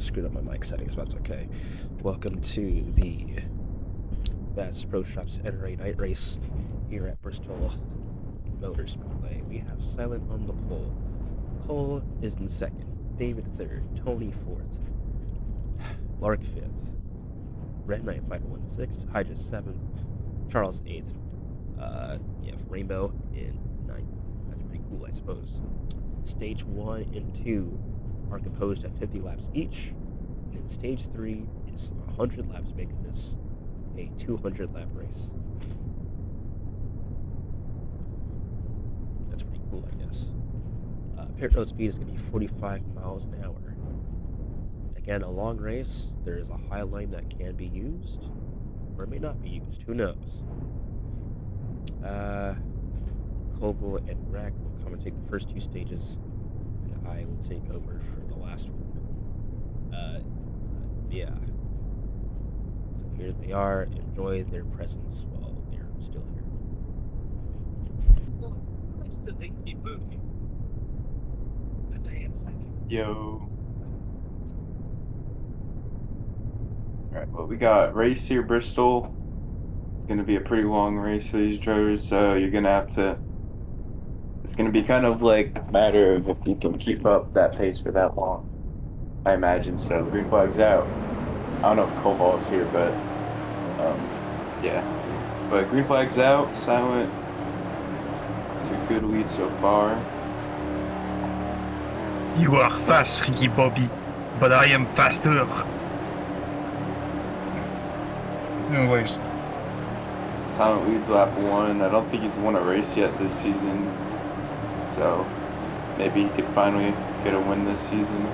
screwed up my mic settings, but that's okay. Welcome to the Bass Pro Shops NRA night race here at Bristol Motor Speedway. We have Silent on the pole. Cole is in second. David third. Tony fourth. Lark fifth. Red Knight Fighter 1 sixth. Hydra seventh. Charles eighth. Rainbow in ninth. That's pretty cool, I suppose. Stage 1 and 2 are composed at 50 laps each, and then stage 3 is 100 laps, making this a 200 lap race. That's pretty cool, I guess. Pit road speed is going to be 45 miles an hour. Again, a long race. There is a high line that can be used, or it may not be used. Who knows? Koval and Rack will commentate the first two stages, and I will take over for the last one. So here they are. Enjoy their presence while they're still here. Yo. Alright, well, we got race here, Bristol. It's going to be a pretty long race for these drivers, so you're going to have to... It's going to be kind of like a matter of if you can keep up that pace for that long. I imagine so. Green flag's out. I don't know if Koval is here, but... yeah. But green flag's out. Silent. It's a good lead so far. You are fast, Ricky Bobby, but I am faster. Anyways. Silent leads lap 1. I don't think he's won a race yet this season. So maybe he could finally get a win this season.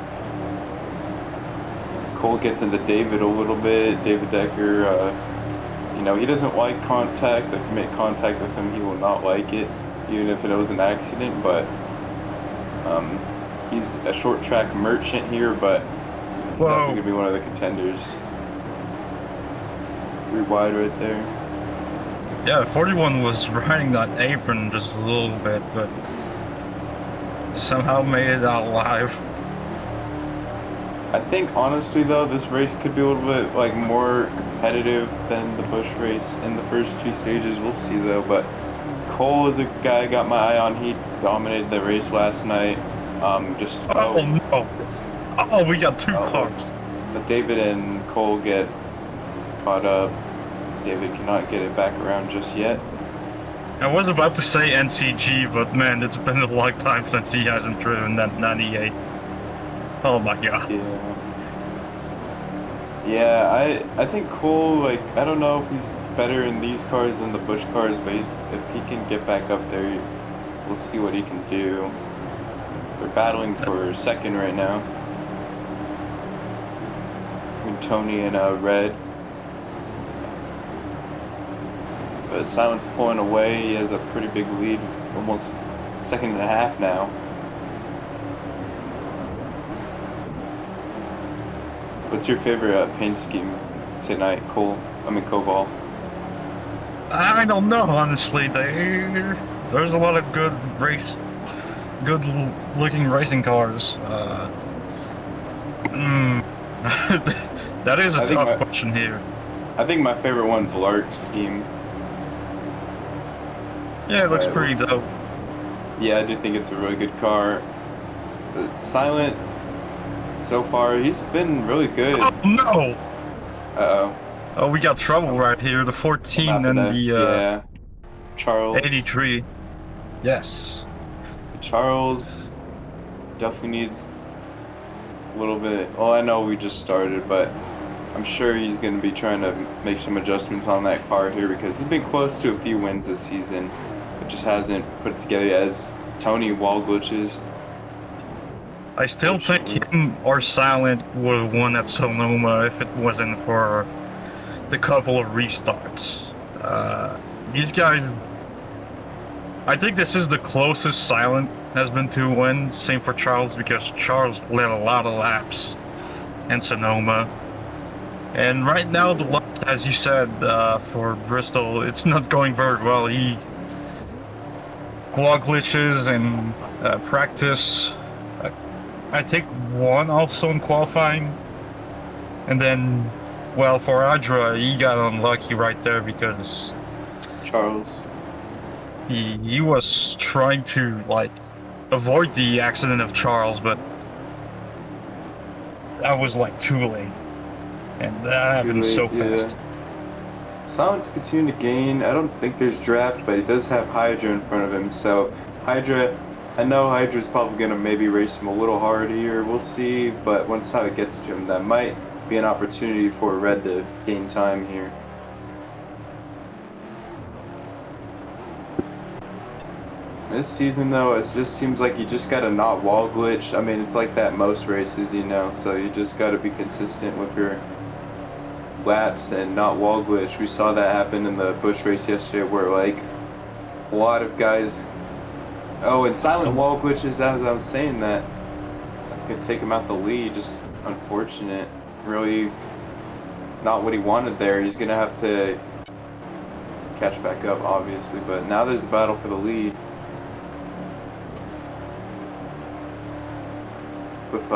Cole gets into David a little bit. David Decker, he doesn't like contact. If you make contact with him, he will not like it, even if it was an accident. But he's a short track merchant here, but he's definitely going to be one of the contenders. 3 wide right there. Yeah, 41 was riding that apron just a little bit, but somehow made it out alive. I think honestly though, this race could be a little bit more competitive than the Busch race in the first 2 stages. We'll see though, but Cole is a guy I got my eye on. He dominated the race last night. We got 2 cars. But David and Cole get caught up. David cannot get it back around just yet. I was about to say NCG, but man, it's been a long time since he hasn't driven that 98. Oh my god. Yeah, I think Cole, I don't know if he's better in these cars than the Busch cars, but if he can get back up there, we'll see what he can do. They're battling for second right now. Between Tony and Red. But Silent's pulling away. He has a pretty big lead, almost 1.5 seconds now. What's your favorite paint scheme tonight, Koval? I don't know, honestly. There's a lot of good looking racing cars. That is a tough question here. I think my favorite one's Lark scheme. Yeah, it looks pretty dope. Yeah, I do think it's a really good car. Silent, so far, he's been really good. Oh, no! Uh-oh. Oh, we got trouble right here. The 14 and the Charles. 83. Yes. Charles definitely needs a little bit... Well, I know we just started, but I'm sure he's going to be trying to make some adjustments on that car here because he's been close to a few wins this season, but just hasn't put it together as Tony wall glitches. I still think him or Silent would have won at Sonoma if it wasn't for the couple of restarts. These guys... I think this is the closest Silent has been to a win. Same for Charles, because Charles led a lot of laps in Sonoma. And right now, the luck, as you said, for Bristol, it's not going very well. He quad glitches and practice. I think one also in qualifying. And then, well, for Hydra, he got unlucky right there because Charles. he was trying to like avoid the accident of Charles, but that was like too late, and that Too happened late, so fast. yeah. Silence continue to gain. I don't think there's draft, but he does have Hydra in front of him. So Hydra, I know Hydra's probably gonna maybe race him a little hard here. We'll see. But once how it gets to him, that might be an opportunity for Red to gain time here. This season though, it just seems like you just gotta not wall glitch. I mean, it's like that most races, you know. So you just gotta be consistent with your laps and not wall glitch. We saw that happen in the Bush race yesterday where like a lot of guys and silent wall glitches, as I was saying that's gonna take him out the lead. Just unfortunate. Really not what he wanted there. He's gonna have to catch back up obviously, but now there's a battle for the lead with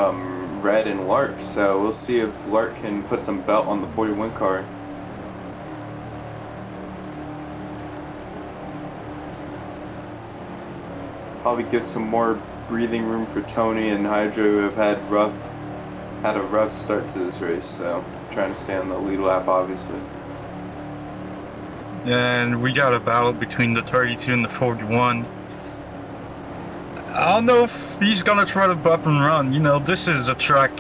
Red and Lark, so we'll see if Lark can put some belt on the 41 car. Probably give some more breathing room for Tony and Hydra, who have had a rough start to this race, so trying to stay on the lead lap obviously. And we got a battle between the 32 and the 41. I don't know if he's gonna try to bump and run. You know, this is a track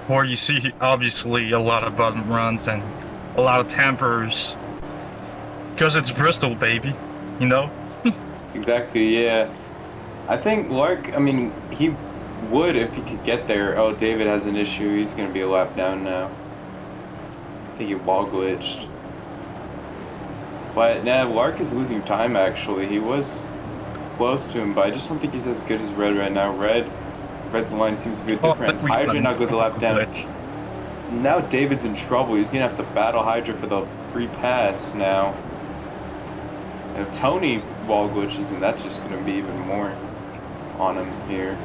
where you see obviously a lot of bump and runs and a lot of tampers. Because it's Bristol, baby. You know? Exactly, yeah. I think Lark, I mean, he would if he could get there. Oh, David has an issue. He's going to be a lap down now. I think he wall glitched. But, nah, Lark is losing time, actually. He was close to him, but I just don't think he's as good as Red right now. Red's line seems to be a difference. Hydra now goes a lap down. Now David's in trouble. He's going to have to battle Hydra for the free pass now. And if Tony wall glitches, then that's just going to be even more on him here.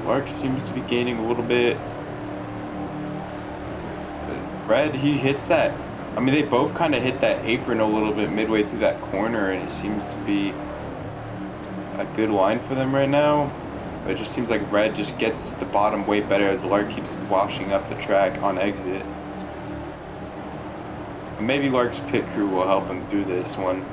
Lark seems to be gaining a little bit. But Red, he hits that. I mean, they both kind of hit that apron a little bit midway through that corner, and it seems to be a good line for them right now. But it just seems like Red just gets the bottom way better as Lark keeps washing up the track on exit. And maybe Lark's pit crew will help him through this one.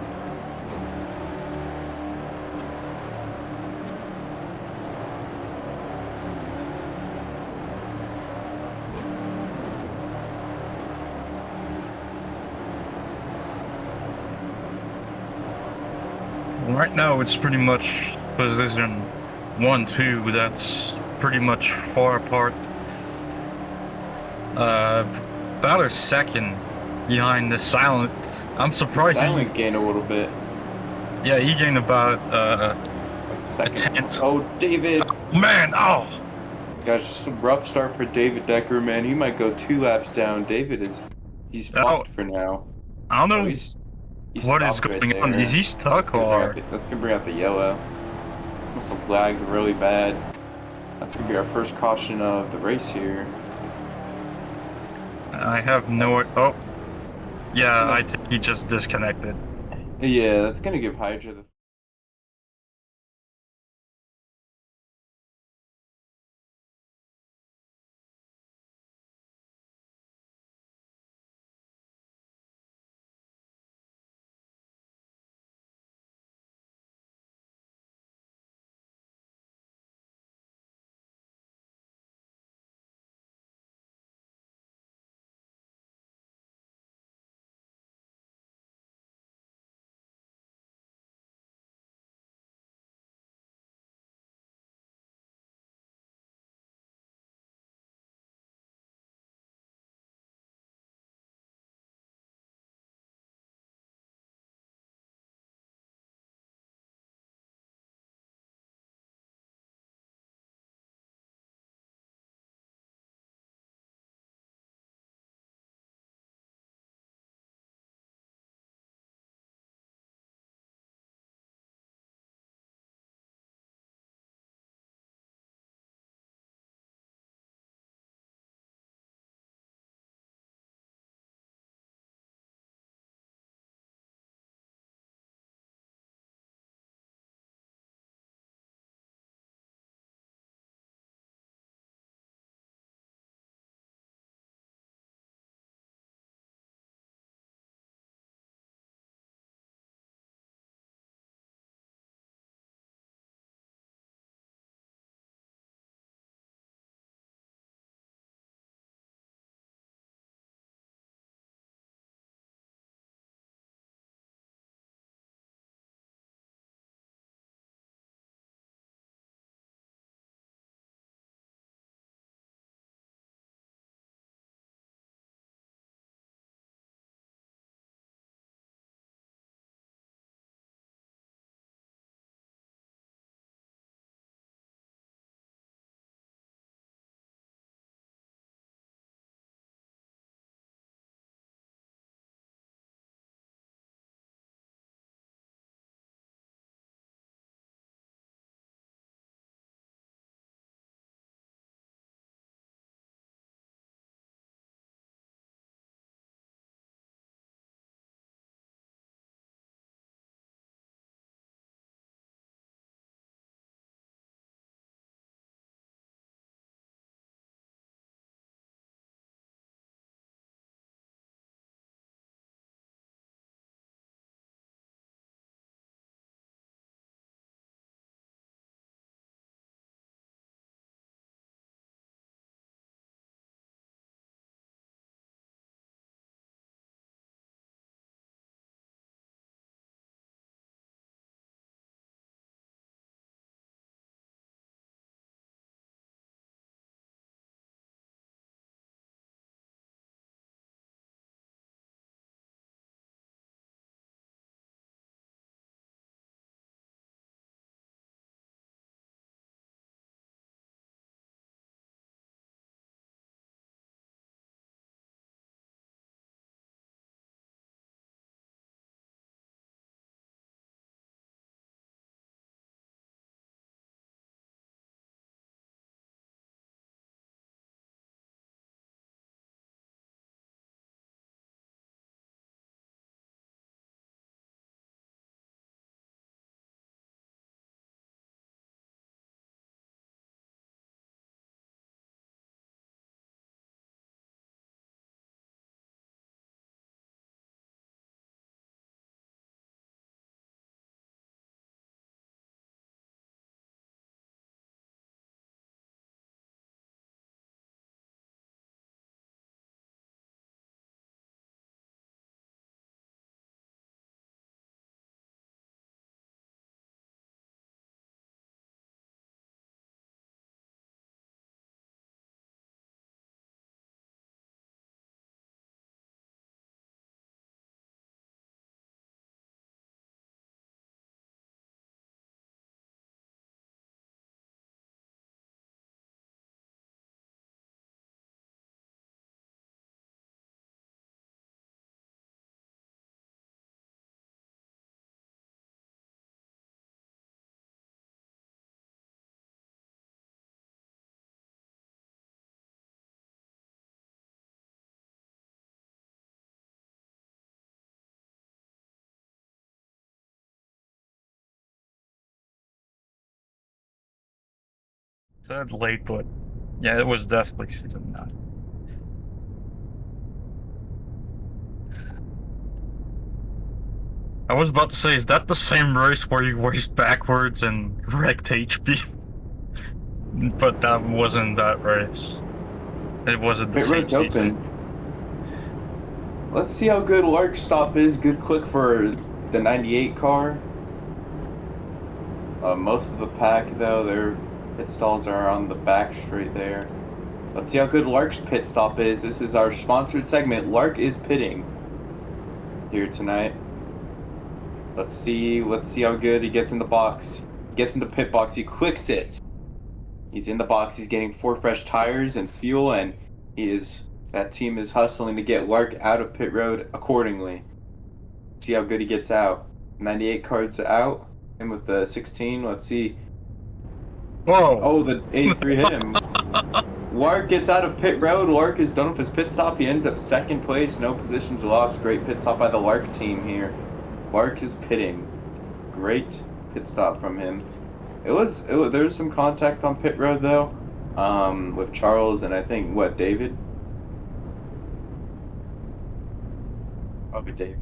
Right now, it's pretty much position 1, 2. That's pretty much far apart. About a second behind the Silent. I'm surprised Silent gained a little bit. Yeah, he gained about like a tenth. Oh, David! Oh, man, oh! Gosh, just a rough start for David Decker, man. He might go 2 laps down. He's fucked for now. I don't know He's what is going on. Is he stuck or? That's gonna bring out the yellow. Must have lagged really bad. That's gonna be our first caution of the race here. I have no. Oh, yeah, I think he just disconnected. Yeah, that's gonna give Hydra the Said late, but yeah, it was definitely season 9. I was about to say, is that the same race where you raced backwards and wrecked HP? But that wasn't that race. It wasn't the Pit same road's season. open. Let's see how good Lark's stop is. Good click for the 98 car. Most of the pack, though, their pit stalls are on the back straight there. Let's see how good Lark's pit stop is. This is our sponsored segment. Lark is pitting here tonight. Let's see how good he gets in the box. He gets in the pit box. He clicks it. He's in the box. He's getting 4 fresh tires and fuel, and that team is hustling to get Lark out of pit road accordingly. See how good he gets out. 98 cards out. Him with the 16. Let's see. Whoa! Oh, the 83 hit him. Lark gets out of pit road. Lark is done with his pit stop. He ends up 2nd place. No positions lost. Great pit stop by the Lark team here. Lark is pitting. Great pit stop from him. There was some contact on pit road though, with Charles and I think David. Probably David.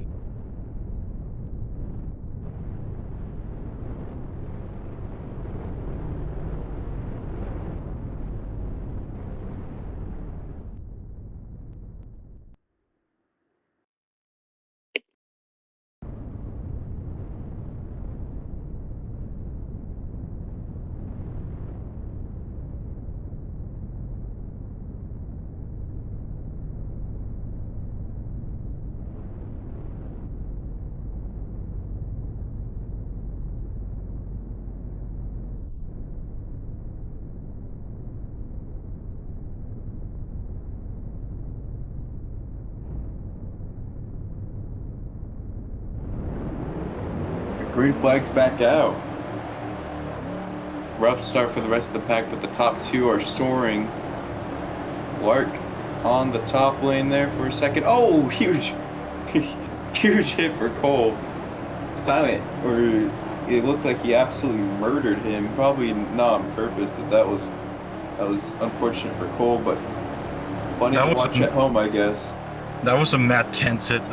Green flag's back out. Rough start for the rest of the pack, but the top 2 are soaring. Lark on the top lane there for a second. Oh, huge, huge hit for Cole. Silent, or it looked like he absolutely murdered him. Probably not on purpose, but that was unfortunate for Cole. But funny to watch at home, I guess. That was a Matt Kenseth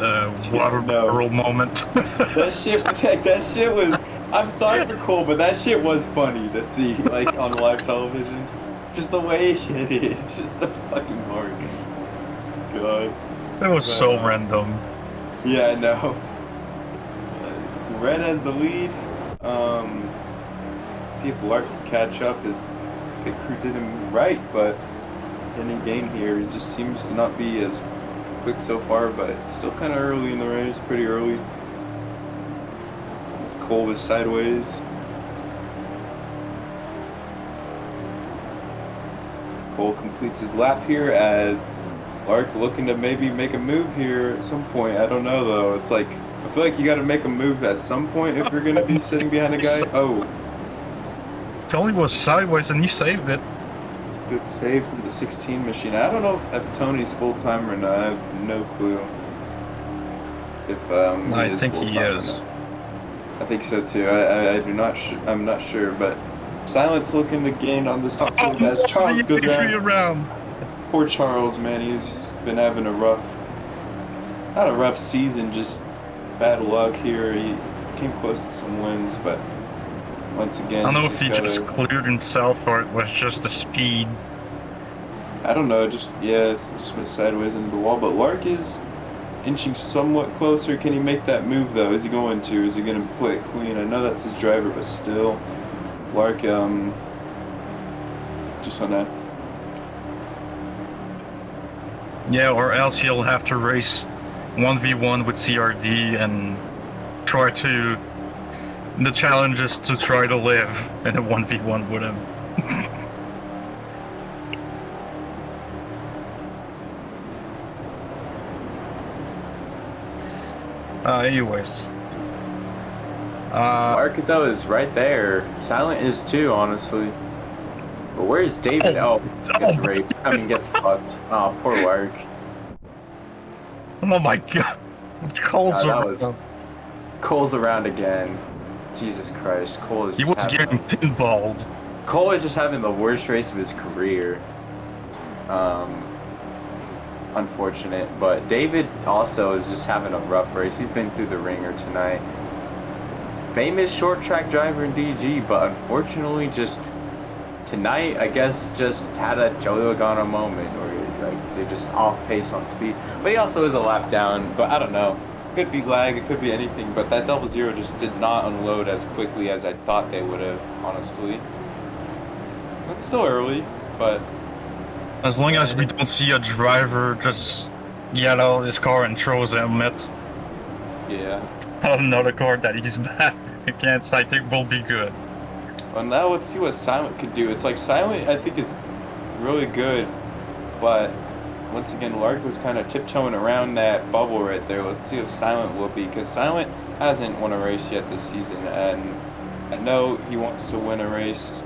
water barrel moment. That shit was. I'm sorry for Cole, but that shit was funny to see, like on live television. Just the way it is, just so fucking hard. God. That was so random. Yeah, I know. Red has the lead. See if Lark can catch up. His pit crew did him right, but any gain here, he just seems to not be as quick so far, but still kind of early in the race, pretty early. Cole was sideways. Cole completes his lap here as Lark looking to maybe make a move here at some point. I don't know though. It's like, I feel like you got to make a move at some point if you're going to be sitting behind a guy. Oh. Tony was sideways and he saved it. Good save from the 16 machine. I don't know if Tony's full time or not. I have no clue. If I think he is. I think so too. I do not. I'm not sure, but Silent's looking to gain on this top two as Charles goes around. Poor Charles, man. He's been having a rough, not a rough season, just bad luck here. He came close to some wins, but once again, I don't know if he just cleared himself or it was just the speed. I don't know, just went sideways into the wall. But Lark is inching somewhat closer. Can he make that move though? Is he going to? Is he going to play it clean? I know that's his driver, but still, Lark just on that. Yeah, or else he'll have to race 1v1 with CRD and try to. The challenge is to try to live in a 1v1 with him. Anyways. Arkato is right there. Silent is too, honestly. But where's David? Oh, gets raped. I mean, gets fucked. Oh, poor Lark. Oh my god. Cole's around. Cole's around again. Jesus Christ, Cole is. He was getting pinballed. Cole is just having the worst race of his career. Unfortunate, but David also is just having a rough race. He's been through the ringer tonight. Famous short track driver in DG, but unfortunately just tonight, I guess, just had a Joey Logano moment where like they're just off pace on speed. But he also is a lap down, but I don't know. Could be lag, it could be anything, but that 00 just did not unload as quickly as I thought they would have, honestly. It's still early, but As long as we don't see a driver just get out of his car and throws a helmet yeah. on another car that he's bad against, I think we'll be good. Well, now let's see what Silent could do. It's like Silent, I think, is really good, but once again, Lark was kind of tiptoeing around that bubble right there. Let's see if Silent will be, because Silent hasn't won a race yet this season, and I know he wants to win a race.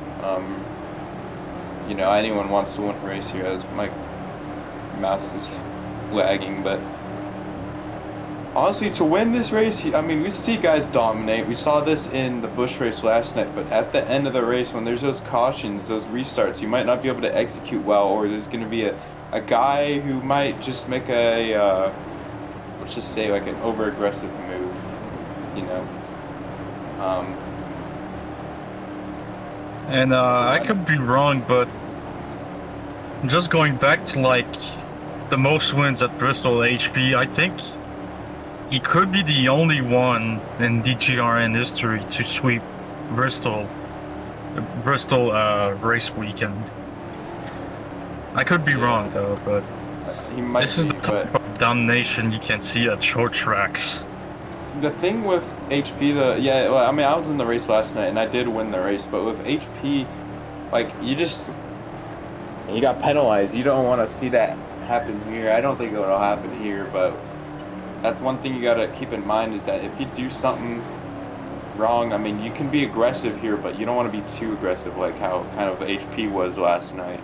You know, anyone wants to win a race here, as my mouse is lagging, but honestly, to win this race, I mean, we see guys dominate. We saw this in the Busch race last night, but at the end of the race, when there's those cautions, those restarts, you might not be able to execute well, or there's going to be a guy who might just make a, let's just say, like an over-aggressive move, you know. And I could be wrong, but just going back to like the most wins at Bristol HP, I think he could be the only one in DGRN history to sweep Bristol race weekend. I could be wrong though, but He might this is be, the type but of domination you can see at short tracks. the thing with HP, well, I mean, I was in the race last night and I did win the race, but with HP, like, you got penalized. You don't want to see that happen here. I don't think it'll happen here, but that's one thing you got to keep in mind is that if you do something wrong, I mean, you can be aggressive here, but you don't want to be too aggressive like how kind of HP was last night.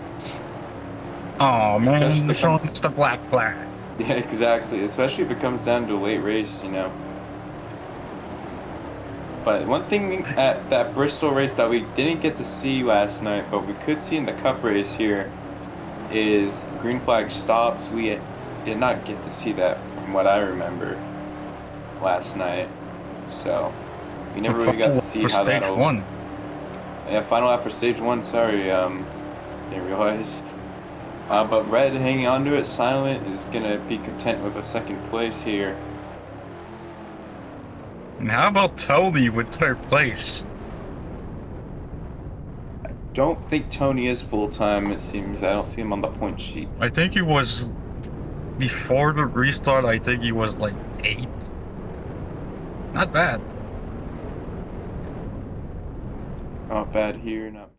Oh man, Especially showing becomes- us the black flag. Yeah, exactly. Especially if it comes down to a late race, you know. But one thing at that Bristol race that we didn't get to see last night, but we could see in the Cup race here, is green flag stops. We did not get to see that from what I remember last night. So we never really got to see how stage that'll... one. Yeah, final lap for stage one. Sorry, didn't realize. But Red hanging on to it, Silent is gonna be content with a second place here. And how about Tony with third place? Don't think Tony is full-time, it seems. I don't see him on the point sheet. I think he was before the restart. I think he was like 8. Not bad. Not bad here, not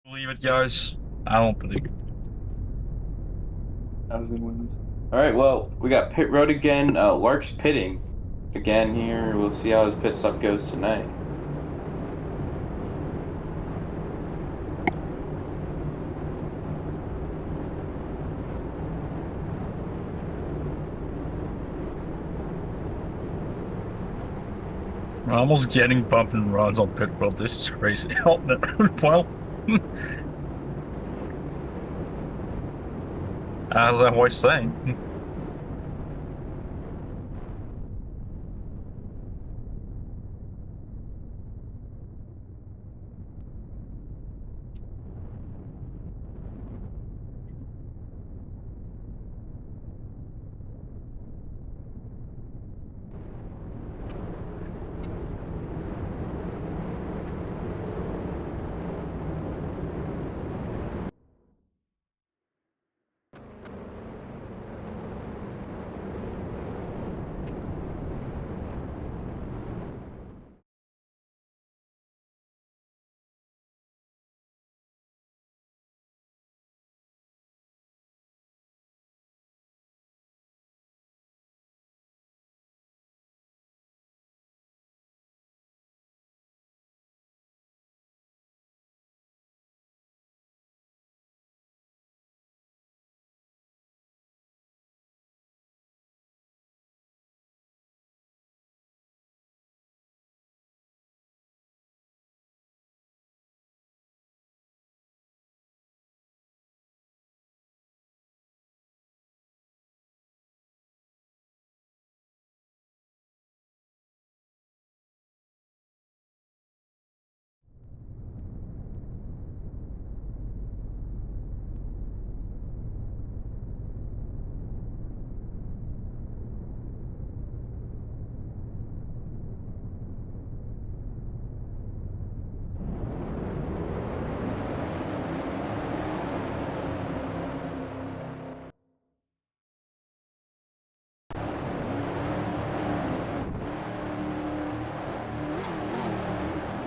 Believe it, guys. I don't believe it. 1,000 wins. All right, well, we got pit road again. Lark's pitting again here. We'll see how his pit stop goes tonight. We're almost getting bump and runs on pit road. This is crazy. Oh, no. Well, as I was saying.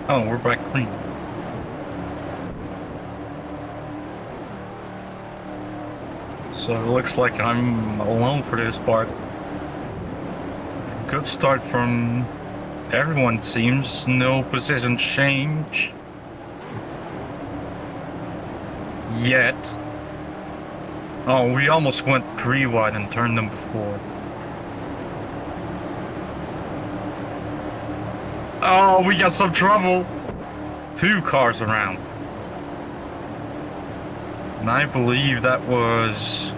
Oh, we're back clean. So it looks like I'm alone for this part. Good start from everyone, it seems. No position change yet. Oh, we almost went 3 wide in turn number 4. Oh, we got some trouble. 2 cars around. And I believe that was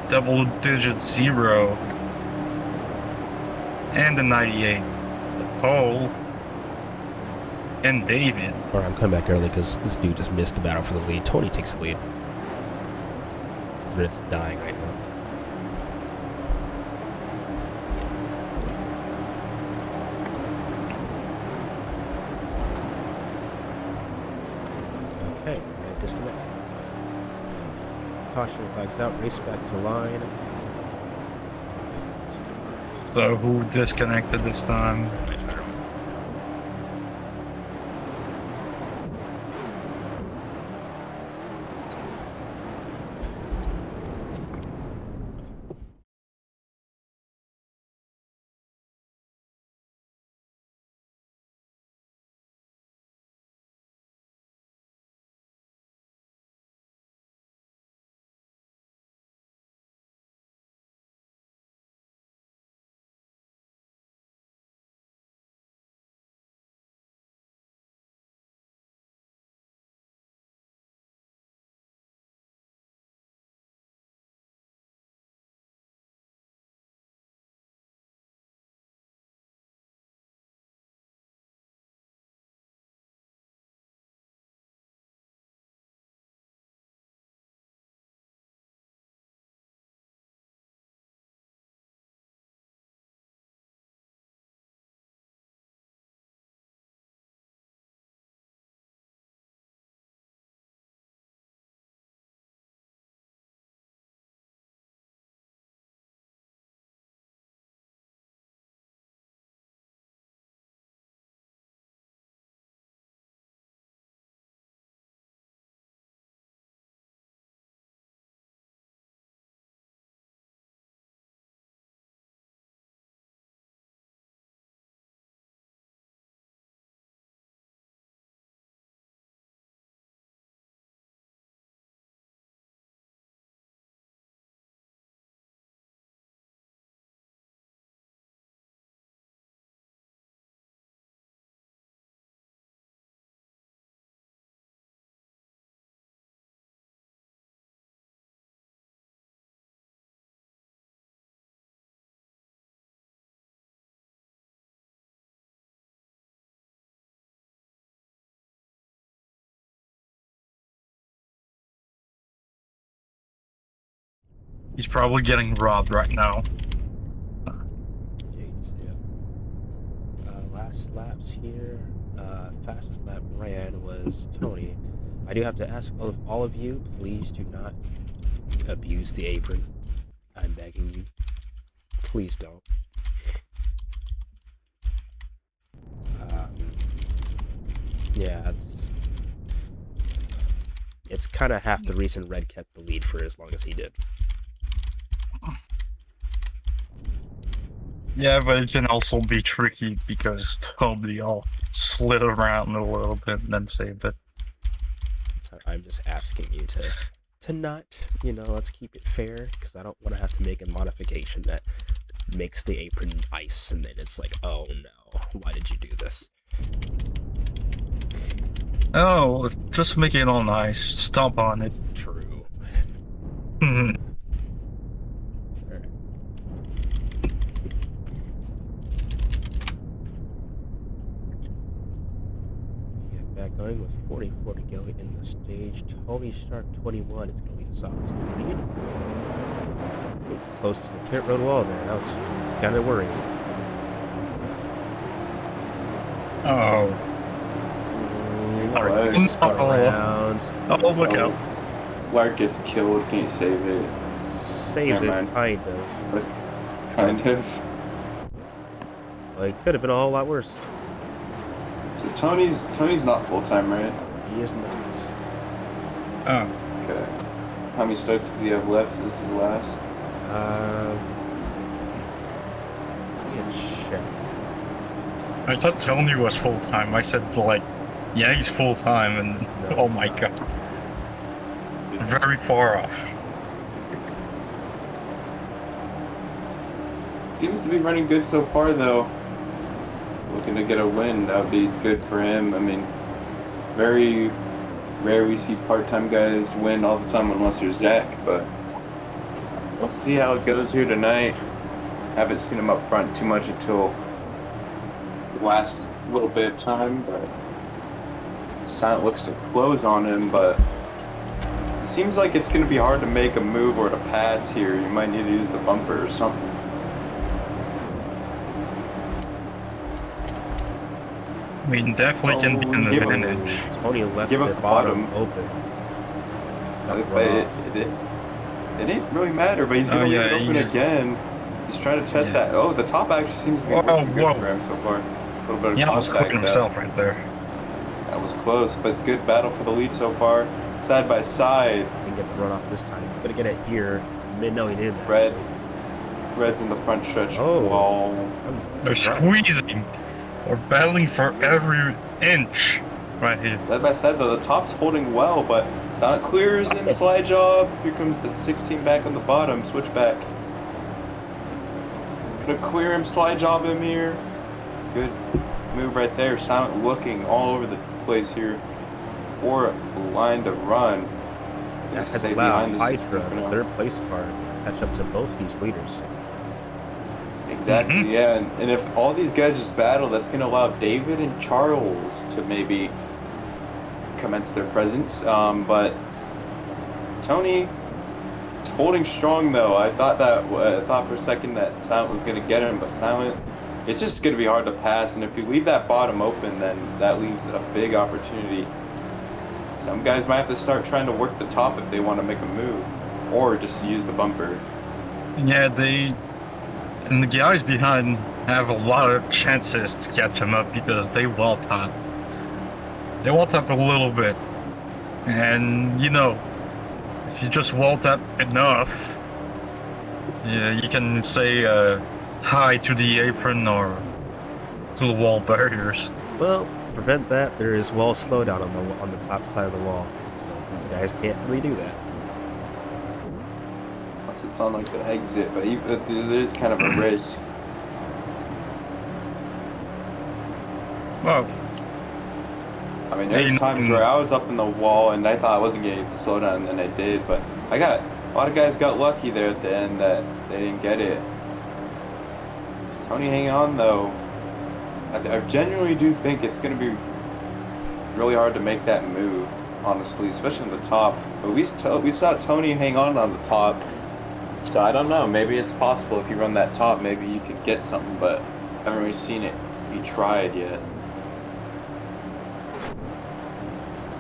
double digit 0 and the 98. The pole and David. Alright, I'm coming back early because this dude just missed the battle for the lead. Tony takes the lead. It's dying right now. Okay, man, disconnected. Caution flags out, race back to the line. So who disconnected this time? He's probably getting robbed right now. Last laps here. Fastest lap ran was Tony. I do have to ask all of you, please do not abuse the apron. I'm begging you. Please don't. Yeah, it's kind of half the reason Red kept the lead for as long as he did. Yeah, but it can also be tricky because Toby all slid around a little bit and then saved it. So I'm just asking you to not, let's keep it fair, because I don't want to have to make a modification that makes the apron ice, and then it's like, oh no, why did you do this? Oh, just make it all nice. Stomp on it. True. Mhm. Alright. Get back going with 44 to go in the stage. Toby Shark 21 is going to lead us off to the lead. Getting close to the pit road wall there. That was kind of worrying. Oh. Lark gets spun around. Oh, look out. Lark gets killed, can't save it. Saves Never it, mind. kind of. That's kind of. Well, it could have been a whole lot worse. So Tony's not full-time, right? He is not. Oh. Okay. How many starts does he have left? This is his last? Let me check. I thought Tony was full time. I said, like, yeah, he's full time, and No, oh he's my not. god. Very far off. Seems to be running good so far, though. Looking to get a win, that would be good for him. I mean, very rare we see part-time guys win all the time unless there's Zach, but we'll see how it goes here tonight. Haven't seen him up front too much until the last little bit of time, but Silent looks to close on him, but it seems like it's going to be hard to make a move or to pass here. You might need to use the bumper or something. We definitely can be an give him- advantage. Tony left Give up the the bottom bottom. open. Got But run it, off. it didn't really matter, but he's going to leave it open again. He's trying to test that. Oh, the top actually seems to be Whoa, working good whoa. for him so far. A little bit of He almost contact caught there. himself right there. That was close, but good battle for the lead so far. Side by side, He didn't get the run off this time. He's gonna get it here. No, he didn't. Red. actually. Red's in the front stretch Oh. wall. I'm They're surprised. squeezing. We're battling for every inch right here. Side by side though, the top's holding well, but Silent clears him, slide job. Here comes the 16 back on the bottom, switch back. Gonna clear him, slide job him here. Good move right there. Silent looking all over the place here for a line to run. That has Stay allowed behind the Hydra, 16 for the now. third place car, to catch up to both these leaders. Exactly, Mhm. yeah, and if all these guys just battle, that's going to allow David and Charles to maybe commence their presence. But Tony is holding strong, though. I thought for a second that Silent was going to get him, but Silent, it's just going to be hard to pass. And if you leave that bottom open, then that leaves a big opportunity. Some guys might have to start trying to work the top if they want to make a move, or just use the bumper. Yeah, and the guys behind have a lot of chances to catch him up because they wall tap. They wall tap a little bit. And, if you just wall tap enough, yeah, you can say hi to the apron or to the wall barriers. Well, to prevent that, there is wall slowdown on the top side of the wall, so these guys can't really do that. Unless it's on like the exit, but there is kind of a risk. Well, I mean, there's times where I was up in the wall and I thought I wasn't getting the slowdown, and then I did. But a lot of guys got lucky there at the end that they didn't get it. Tony, hang on though. I genuinely do think it's going to be really hard to make that move, honestly, especially on the top. But we saw Tony hang on the top So I don't know. Maybe it's possible if you run that top, maybe you could get something, but I haven't really seen it be tried yet.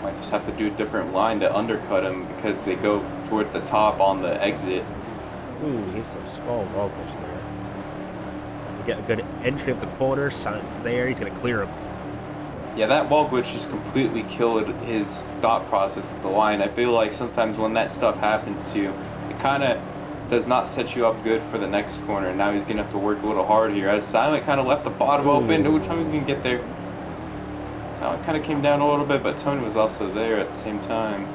Might just have to do a different line to undercut him because they go towards the top on the exit. Ooh, he's a small wall glitch there. We get a good entry of the corner. Silent's there. He's gonna clear him. Yeah, that wall glitch just completely killed his thought process with the line. I feel like sometimes when that stuff happens to you, it kind of does not set you up good for the next corner. Now he's gonna have to work a little hard here. As Silent kind of left the bottom open, no Tony's gonna get there. Silent kind of came down a little bit, but Tony was also there at the same time.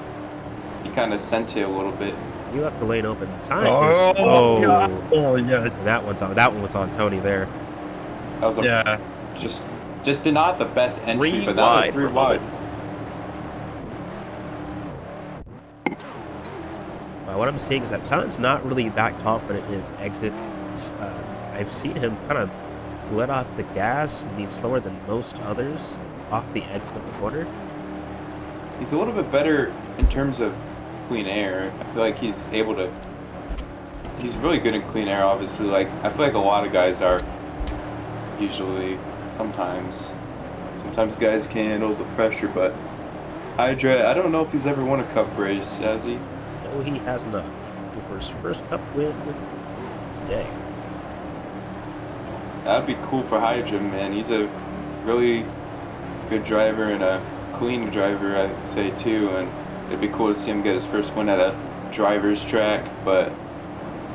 He kind of sent it a little bit. You left the lane open. Silent is. Oh, yeah. that one was on Tony there. That was a, just not the best entry, Three but that wide was 3 for a wide. What I'm seeing is that Silent's not really that confident in his exit. I've seen him kind of let off the gas and be slower than most others off the exit of the corner. He's a little bit better in terms of clean air. I feel like he's able to. He's really good in clean air, obviously. Like, I feel like a lot of guys are usually. Sometimes guys can't handle the pressure, but Hydra, I don't know if he's ever won a cup race, has he? No, he has not. He's looking for his first cup win today. That'd be cool for Hydra, man. He's a really good driver and a clean driver, I'd say, too. And it'd be cool to see him get his first win at a driver's track. But,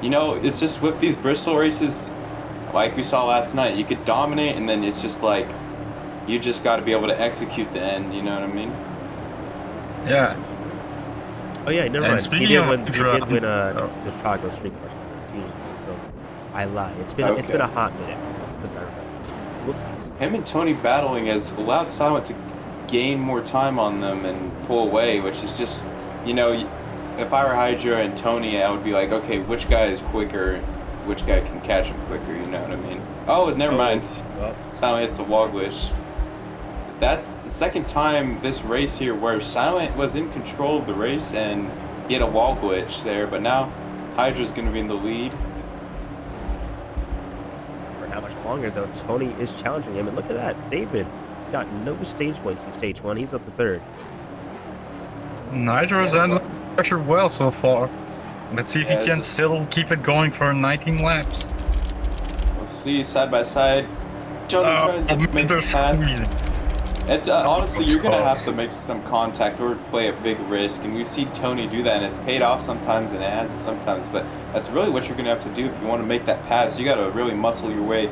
you know, it's just with these Bristol races, like we saw last night, you could dominate, and then it's just like, you just got to be able to execute the end, you know what I mean? Yeah. Oh yeah, never mind. He speaking did of win Hydra- Chicago Street Cars Tuesday, so I lied. It's been a hot minute since I remember. Whoopsies. Him and Tony battling has allowed Silent to gain more time on them and pull away, which is just, you know, if I were Hydra and Tony, I would be like, okay, which guy is quicker? Which guy can catch him quicker, you know what I mean? Oh, never mind. Well, Silent hits a wall glitch. That's the second time this race here where Silent was in control of the race and he had a wall glitch there, but now Hydra's going to be in the lead. for how much longer, though, Tony is challenging him. And look at that. David got no stage points in stage 1. He's up to 3rd. Nitro's handling the pressure well so far. Let's see if he can still keep it going for 19 laps. We'll see side by side. Tony tries to make the pass. It's honestly, you're gonna have to make some contact or play a big risk, and we've seen Tony do that, and it's paid off sometimes and it hasn't sometimes. But that's really what you're gonna have to do if you want to make that pass. You gotta really muscle your way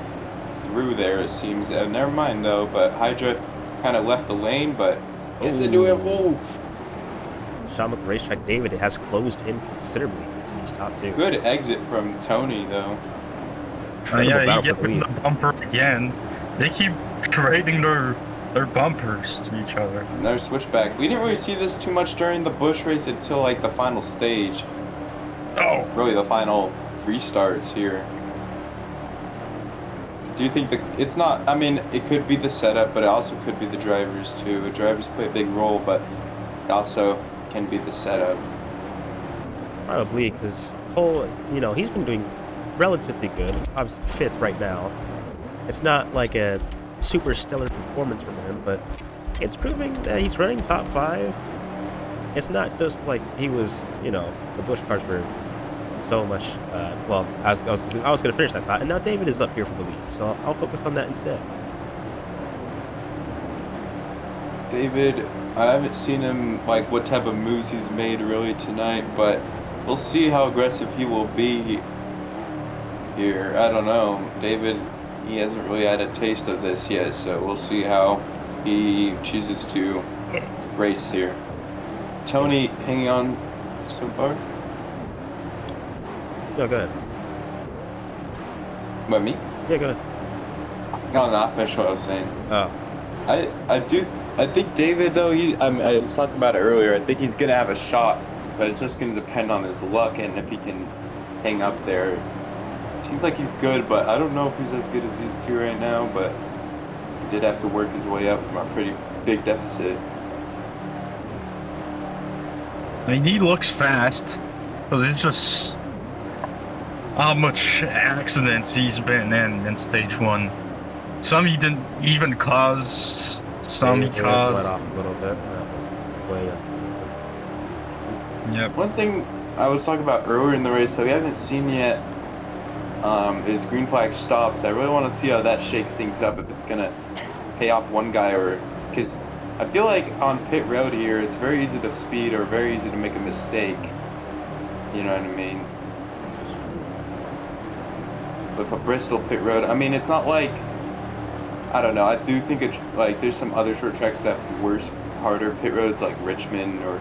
through there. It seems. Never mind though. But Hydra kind of left the lane, but gets into it. Whoa! Sean with the racetrack. David has closed in considerably to these top 2. Good exit from Tony though. Yeah, he gets the bumper again. They keep trading their bumpers to each other. Another switchback. We didn't really see this too much during the Busch race until like the final stage. Oh, Really, the final restarts here. Do you think it's not? I mean, it could be the setup, but it also could be the drivers too. The drivers play a big role, but it also can be the setup. Probably, because Cole, you know, he's been doing relatively good. Obviously 5th right now. It's not like a super stellar performance from him, but it's proving that he's running top 5. It's not just like he was, you know, the Busch cars were so much. Well, I was going to finish that thought, and now David is up here for the lead, so I'll focus on that instead. David, I haven't seen him, like, what type of moves he's made really tonight, but we'll see how aggressive he will be here. I don't know. David, he hasn't really had a taste of this yet, so we'll see how he chooses to race here. Tony hanging on so far? No, go ahead. What, me? Yeah, go ahead. No, not finish what I was saying. Oh. I think David, though, I was talking about it earlier, I think he's going to have a shot, but it's just going to depend on his luck and if he can hang up there. Seems like he's good, but I don't know if he's as good as these two right now, but he did have to work his way up from a pretty big deficit. I mean, he looks fast, but it's just how much accidents he's been in stage 1. Some he didn't even cause. Some he David let caused. off a little bit. That was way up. Yep. One thing I was talking about earlier in the race that we haven't seen yet is green flag stops. I really want to see how that shakes things up, if it's gonna pay off one guy, or because I feel like on pit road here it's very easy to speed or very easy to make a mistake. You know what I mean? That's true. With a Bristol pit road, I mean, it's not like, I don't know. I do think it's like there's some other short tracks that have worse, harder pit roads, like Richmond or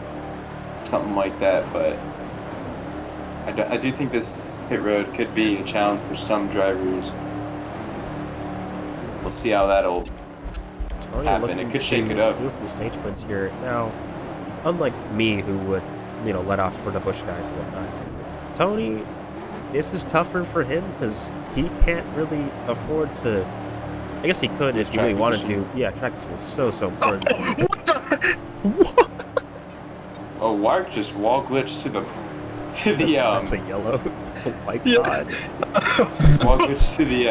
something like that, but I do think this pit road could be a challenge for some drivers. We'll see how that'll Tony happen. looking It could shake to it up. steal some stage points here. Now, unlike me, who would, let off for the Bush guys and whatnot, Tony, this is tougher for him because he can't really afford to. I guess he could if he Track really wanted position. to. Yeah, track position is so important. What the? What? Oh, Wark just wall glitched to the That's a yellow. Oh my Yeah. god. wall glitched to the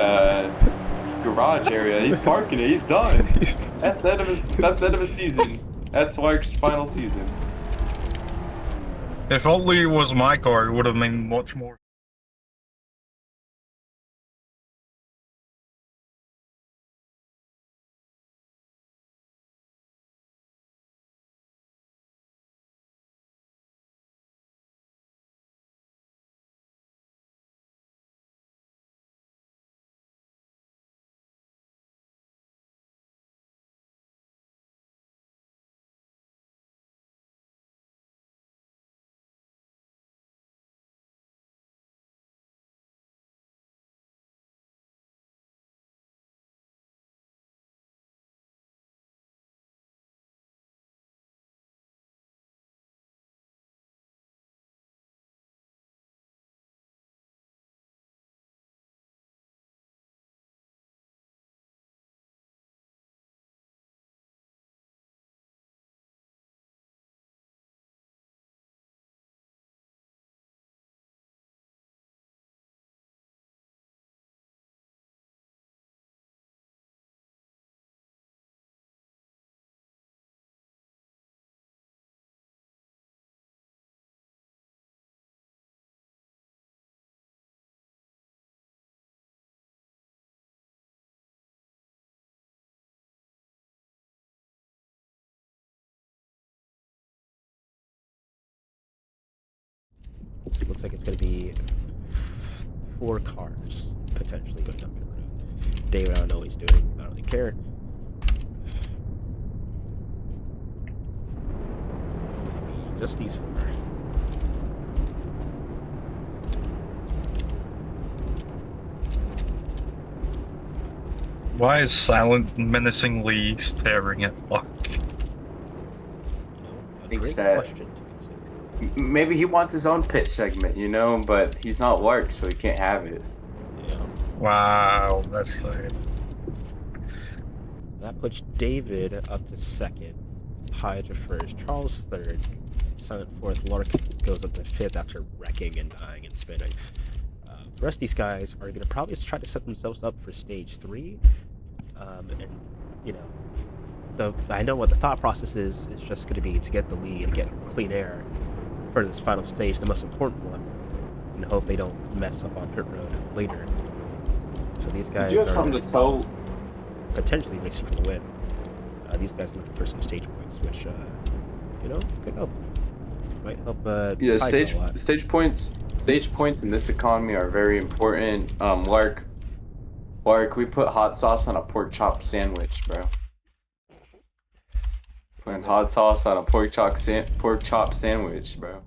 garage area. He's parking it. He's done. That's the end of his. That's the end of his season. That's Wark's final season. If only it was my car, it would have made much more. So it looks like it's going to be 4 cars potentially going up the road. David, I don't know what he's doing. I don't really care. Maybe just these 4. Why is Silent menacingly staring at Buck? A Thinks great that- question to consider. Maybe he wants his own pit segment, but he's not Wark, so he can't have it. Yeah. Wow, that's like... That puts David up to 2nd, Hyde to 1st, Charles 3rd, Silent 4th, Lark goes up to 5th after wrecking and dying and spinning. The rest of these guys are going to probably try to set themselves up for stage 3. I know what the thought process is. It's just going to be to get the lead and get clean air for this final stage, the most important one, and hope they don't mess up on pit road later. So these guys You have are something to tell. potentially racing for the win. These guys are looking for some stage points, which could help. Might help. Yeah, Hyde a lot. stage points in this economy are very important. Lark, we put hot sauce on a pork chop sandwich, bro. Putting hot sauce on a pork chop sandwich, bro.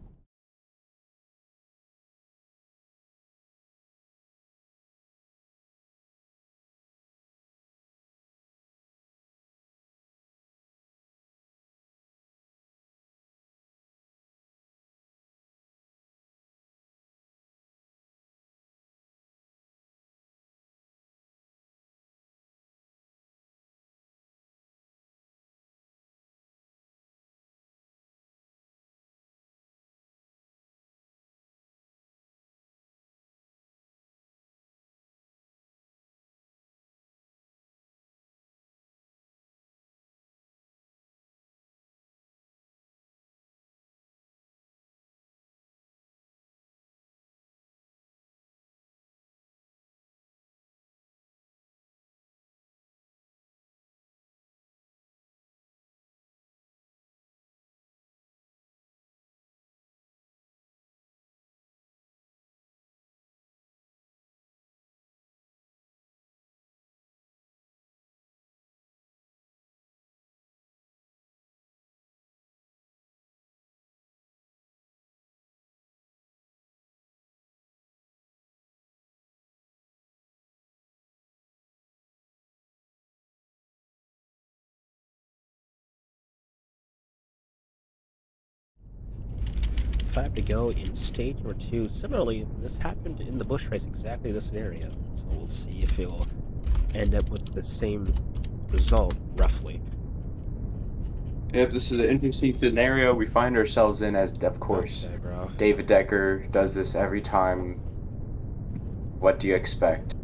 5 to go in stage number 2. Similarly, this happened in the bush race, exactly this scenario. So we'll see if it'll end up with the same result, roughly. Yep, this is an interesting scenario we find ourselves in, as of course, Okay, bro. David Decker does this every time. What do you expect?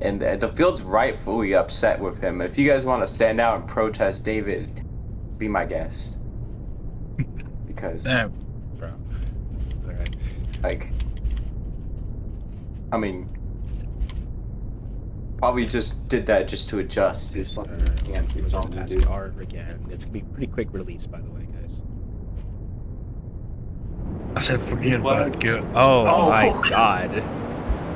And the field's rightfully upset with him. If you guys want to stand out and protest David, be my guest. Because, Damn. Bro. Alright. like, I mean, probably just did that just to adjust his fucking hands. We're just past R again. It's gonna be pretty quick release, by the way, guys. I said forget about it. Good. Oh my god.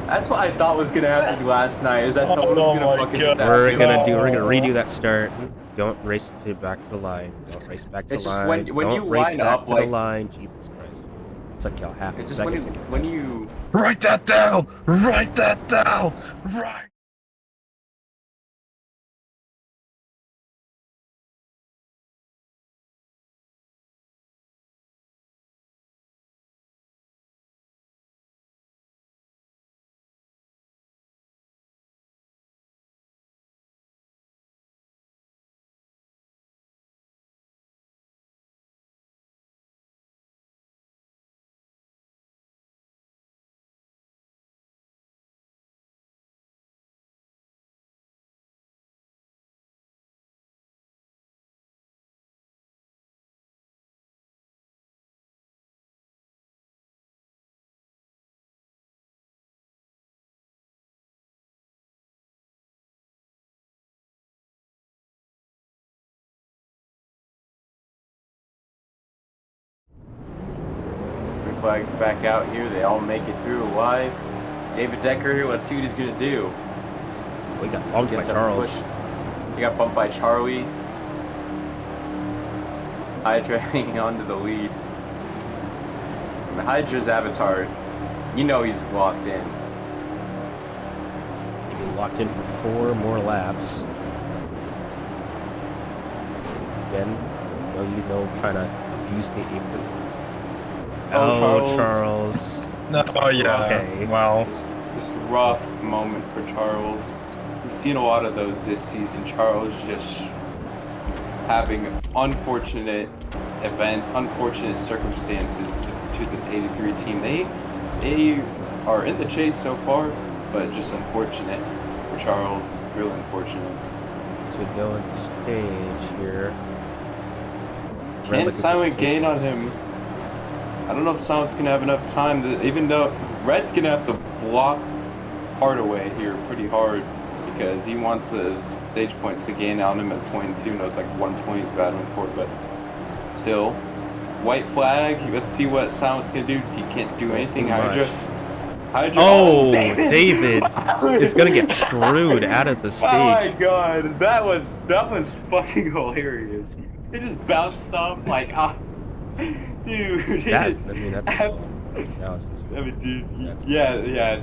That's what I thought was gonna happen last night. Is that someone was gonna fucking hit that? We're gonna redo that start. Don't race back to the line. Don't race back to the It's just line. when Don't you race line back up, to like, the line. Jesus Christ. It took y'all half a It's just second to get when that. you Write that down. Write that down. Right. green flags back out here, they all make it through alive. David Decker here, let's see what he's gonna do. We got bumped by Gets a Charles. push. He got bumped by Charlie. Hydra hanging on to the lead. And Hydra's avatar, you know he's locked in. He get locked in for 4 more laps. Again, trying to abuse the apron. Oh, Charles. No, oh yeah. Okay. Well, This rough moment for Charles. We've seen a lot of those this season. Charles just having unfortunate events, unfortunate circumstances to this 83 team. They are in the chase so far, but just unfortunate for Charles. Real unfortunate. So we go on stage here. Can Silent gain on him? I don't know if Silent's gonna have enough time to, even though Red's gonna have to block Hardaway here pretty hard because he wants those stage points to gain on him at points, even though it's like 1 point he's battling for, but still. White flag, let's see what Silent's gonna do. He can't do anything. Hydra. Oh, David is gonna get screwed out of the stage. Oh my god, that was fucking hilarious. It just bounced off like, dude. That's his fault. That was his fault. I mean, dude, That's yeah,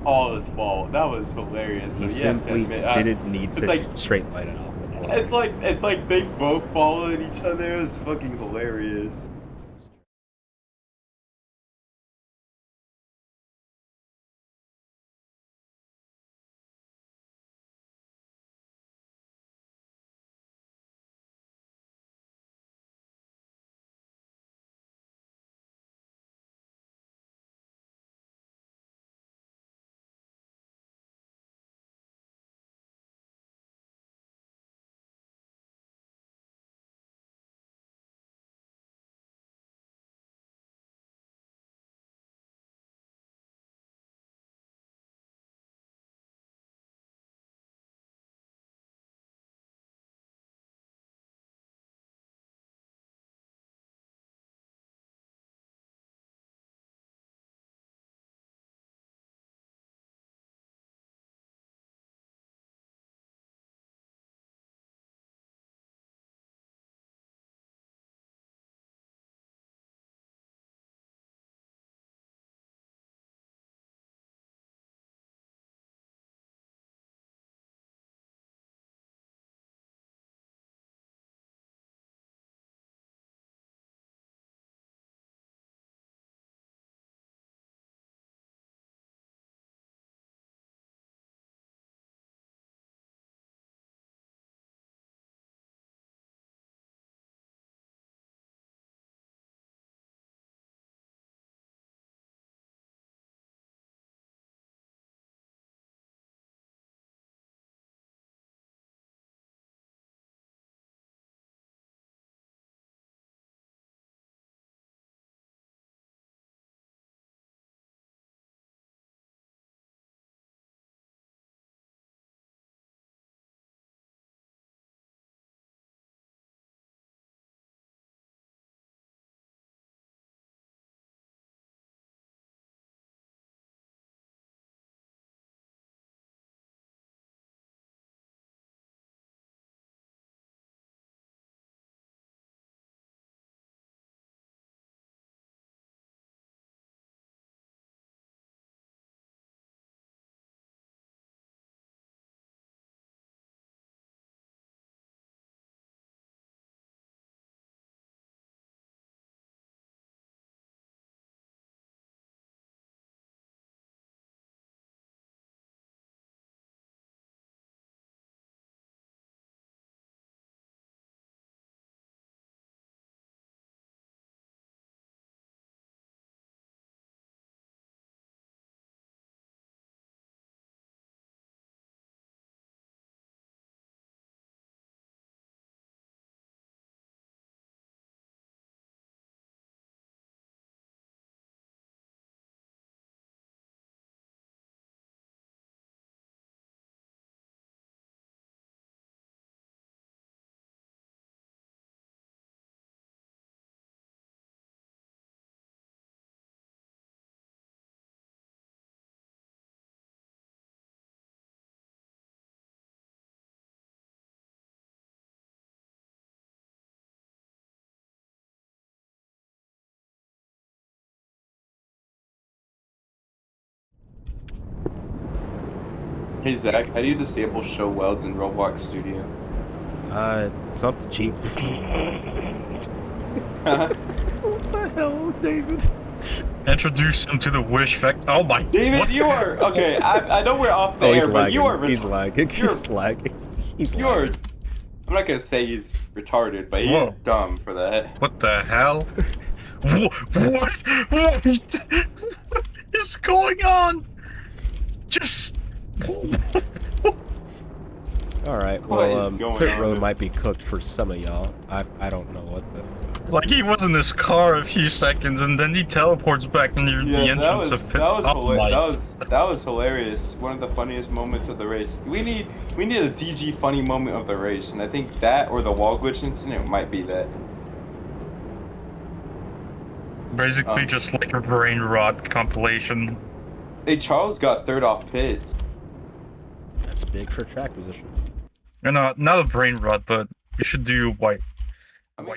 all his fault. That was hilarious. He You have to simply admit, didn't need to like- straight line it off the board. It's like they both followed each other. It was fucking hilarious. Hey Zach, how do you disable show welds in Roblox Studio? It's not the cheap. What the hell, David? Introduce him to the wish vector. Oh my. David, what? you are okay. I know we're off the Oh, he's air, but lagging. you are He's lagging. He's lagging. He's you are. lagging. I'm not gonna say he's retarded, but Whoa. he's dumb for that. What the hell? What is going on? Just. All right. What Well, is going pit on? road might be cooked for some of y'all. I don't know what the. Like he was in this car a few seconds and then he teleports back near the Yeah, entrance of pit. that was hilarious. One of the funniest moments of the race. We need a DG funny moment of the race, and I think that or the wall glitch incident might be that. Basically, just like a brain rot compilation. Hey, Charles got third off pits. That's big for track position. No, not a brain rot, but you should do white. I mean,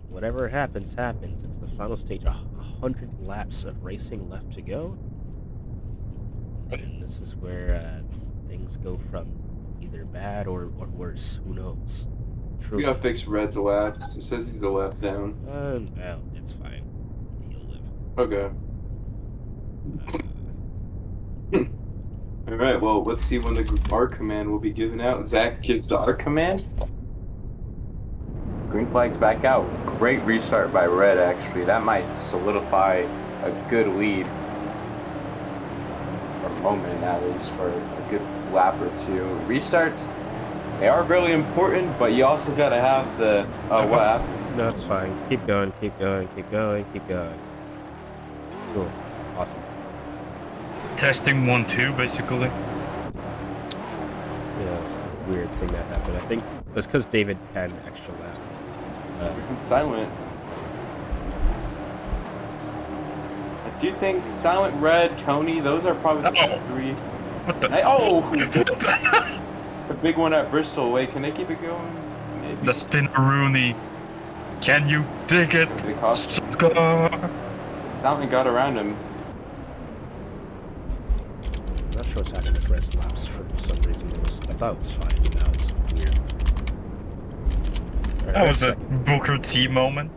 Whatever happens, happens. It's the final stage. 100 laps of racing left to go. And this is where things go from either bad or worse. Who knows? true. We gotta fix Red's lap. It says he's a lap down. Well, it's fine. He'll live. Okay. All right. Well, let's see when the R command will be given out. Zach gives the R command. Green flag's back out. Great restart by Red. Actually, that might solidify a good lead. For a moment, that is, for a good lap or two. Restarts, they are really important, but you also gotta have the what happened? No, it's fine. Keep going, keep going, keep going, keep going. Cool. Awesome. Testing 1-2, basically. Yeah, it's a weird thing that happened. I think it was because David had an extra lap. Silent. I do think Silent, Red, Tony, those are probably the top three. What the? Hey, the big one at Bristol. Wait, can they keep it going? Maybe. The Spinaroonie. Can you dig it? Did it cost? Sucker! Silent got around him. I'm not sure what's happening with Red's laps for some reason. I thought it was fine, but now it's weird. All right, That was a second. Booker T moment.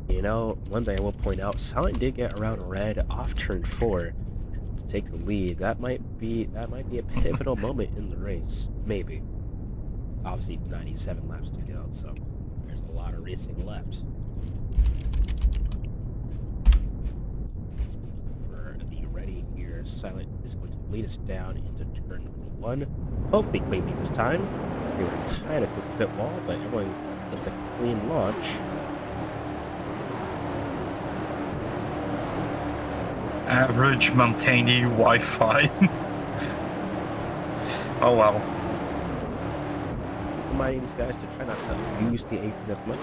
You know, one thing I will point out, Silent did get around Red off turn 4 to take the lead. That might be a pivotal moment in the race, maybe. Obviously, 97 laps to go, so there's a lot of racing left. For the ready here, Silent is going to lead us down into turn 1, hopefully cleanly this time. They were kind of close to pit wall, but everyone gets a clean launch. Average Montaigne Wi-Fi. Oh wow. Keep reminding these guys to try not to abuse the apron as much,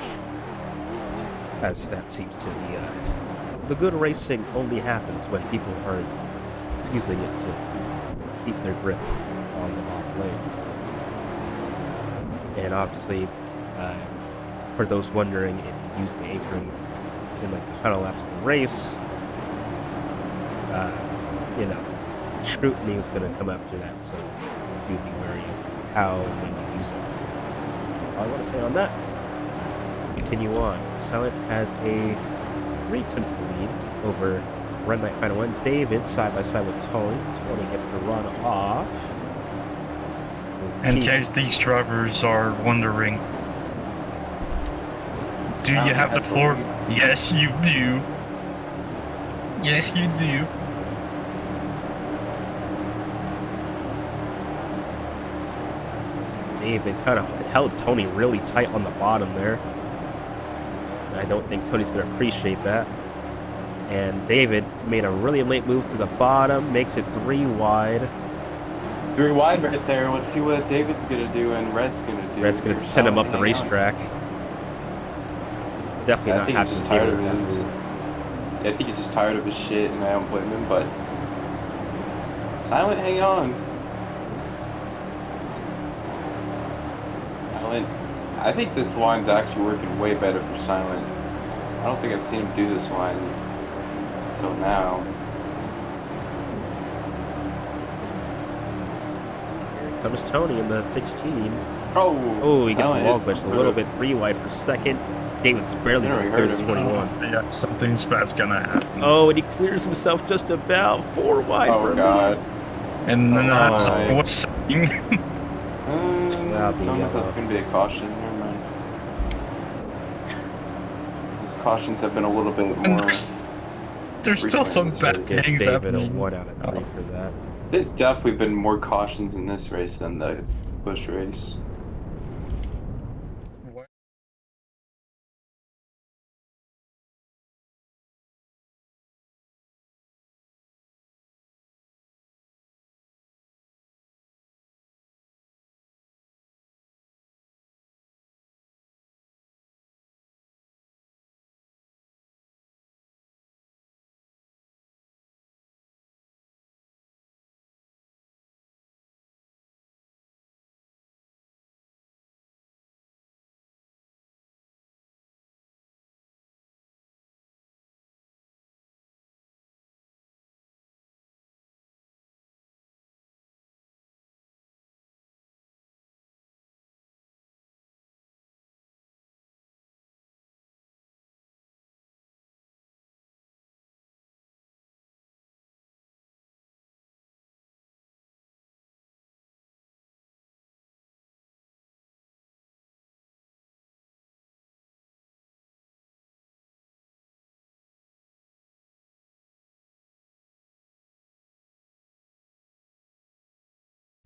as that seems to be the good racing only happens when people aren't using it to keep their grip on the bottom lane. And obviously, for those wondering if you use the apron in like the final laps of the race, you know, scrutiny is going to come after that, so do be wary of how and when you use it. That's all I want to say on that. Continue on. Silent has a 3/10 lead over Run Night Final 1. David side by side with Tony. Tony gets the run off. In case these drivers are wondering, do you have the floor? Yes, you do. Yes, you do. David kind of held Tony really tight on the bottom there. I don't think Tony's going to appreciate that. And David made a really late move to the bottom, makes it 3 wide. 3 wide right there. Let's see what David's gonna do and Red's gonna do. Red's going to send him up the racetrack. Definitely not happy with David with that move. Yeah, I think he's just tired of his shit, and I don't blame him, but Silent, hang on. Silent, I think this line's actually working way better for Silent. I don't think I've seen him do this line until now. Here comes Tony in the 16. Oh, he gets Silent wall hits glitched a him little through. bit. 3 wide for second. David's barely Never going to heard clear this him. 41. Yeah, something bad's gonna happen. Oh, and he clears himself just about 4 wide for Oh a god. minute. And then Oh, that's my. what's saying. That'll be I don't know if yellow. that's gonna be a caution. Never mind. These cautions have been a little bit And more. there's still some bad Give Give things David a happening. 1 out of 3 for that. There's definitely been more cautions in this race than the Busch race.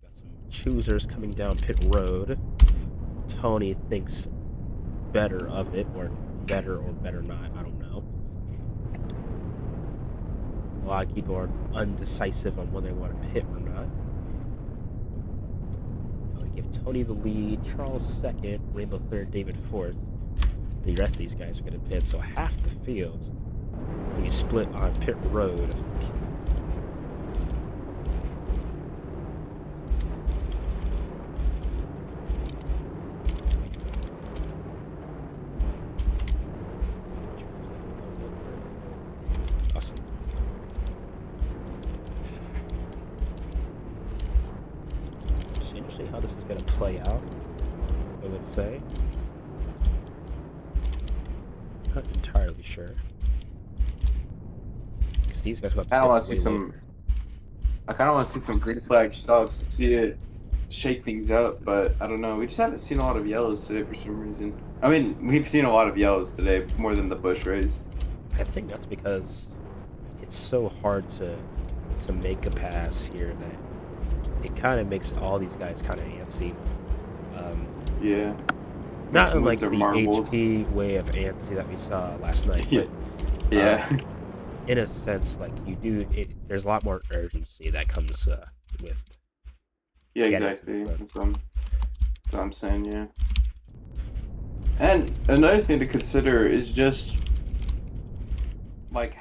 Got some choosers coming down pit road. Tony thinks better of it, or better not, I don't know. A lot of people are undecisive on whether they want to pit or not. I'm going to give Tony the lead, Charles second, Rainbow third, David fourth. The rest of these guys are going to pit, so half the field will be split on pit road. Awesome. Just interesting how this is going to play out, I would say. Not entirely sure. Because these guys will have to I pit want to see way some. later. I kind of want to see some green flag stops to see it shake things up, but I don't know. We just haven't seen a lot of yellows today for some reason. I mean, we've seen a lot of yellows today, more than the Busch race. I think that's because it's so hard to make a pass here that it kind of makes all these guys kind of antsy. Yeah. Not Makes them in like lose the their marbles. HP way of antsy that we saw last night, Yeah. but Yeah. in a sense, like there's a lot more urgency that comes with. Yeah, Get it to the exactly. front. That's what I'm saying, yeah. And another thing to consider is just like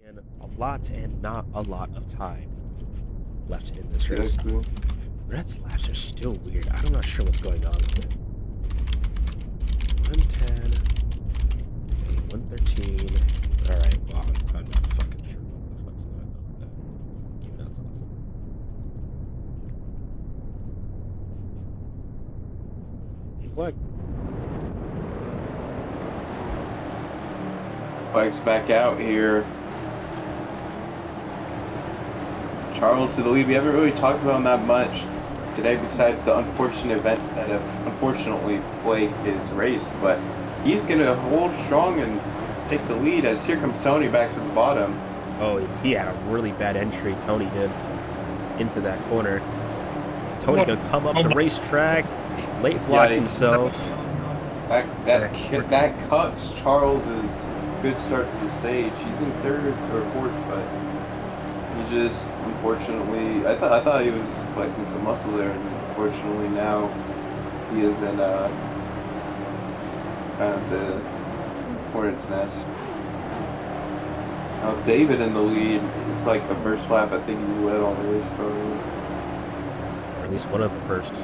And a lot and not a lot of time left in this race. exactly. Red's laps are still weird. I'm not sure what's going on with it. 110. Okay, 113. Alright, well, I'm not fucking sure what the fuck's going on with that. That's awesome. Hey, Flag. Flag's back out here. Charles to the lead. We haven't really talked about him that much. today besides the unfortunate event that have unfortunately plagued his race, but he's going to hold strong and take the lead as here comes Tony back to the bottom. Oh, he had a really bad entry, Tony did, into that corner. Tony's going to come up the racetrack, late blocks himself. That cuts Charles's good start to the stage. He's in third or fourth, but he just unfortunately, I thought he was flexing some muscle there, and unfortunately now he is in kind of the hornet's nest. Now David in the lead. It's like the first lap. I think he led all the race, probably. Or at least one of the first.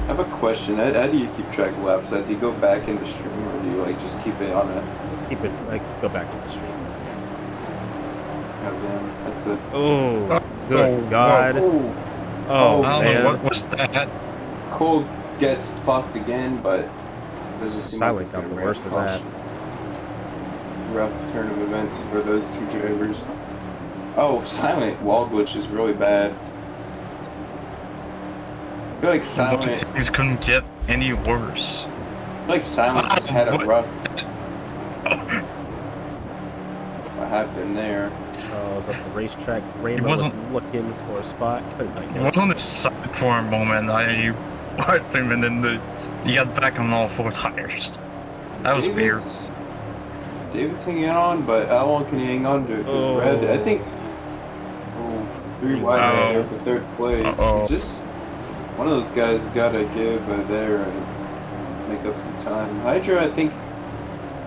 I have a question. How do you keep track of laps? Do you go back in the stream, or do you like just keep it on a? Keep it. Like go back to the stream. Oh damn, that's it. Oh, good God! Oh I don't man! know what was that. Cole gets fucked again, but doesn't seem like Silent it's got gonna the break worst of that. Rough turn of events for those two drivers. Oh, Silent wall glitch is really bad. I feel like Silent. Things couldn't get any worse. I feel like Silent just had a rough. What happened there? Charles up the racetrack. Rainbow was looking for a spot. Couldn't make It it. was on the side for a moment. I watched him, and then he got back on all four tires. That was weird. David's hanging on, but how long can he hang on to? Because Red, I think, 3 wide right there for third place. Just one of those guys gotta give there and make up some time. Hydra,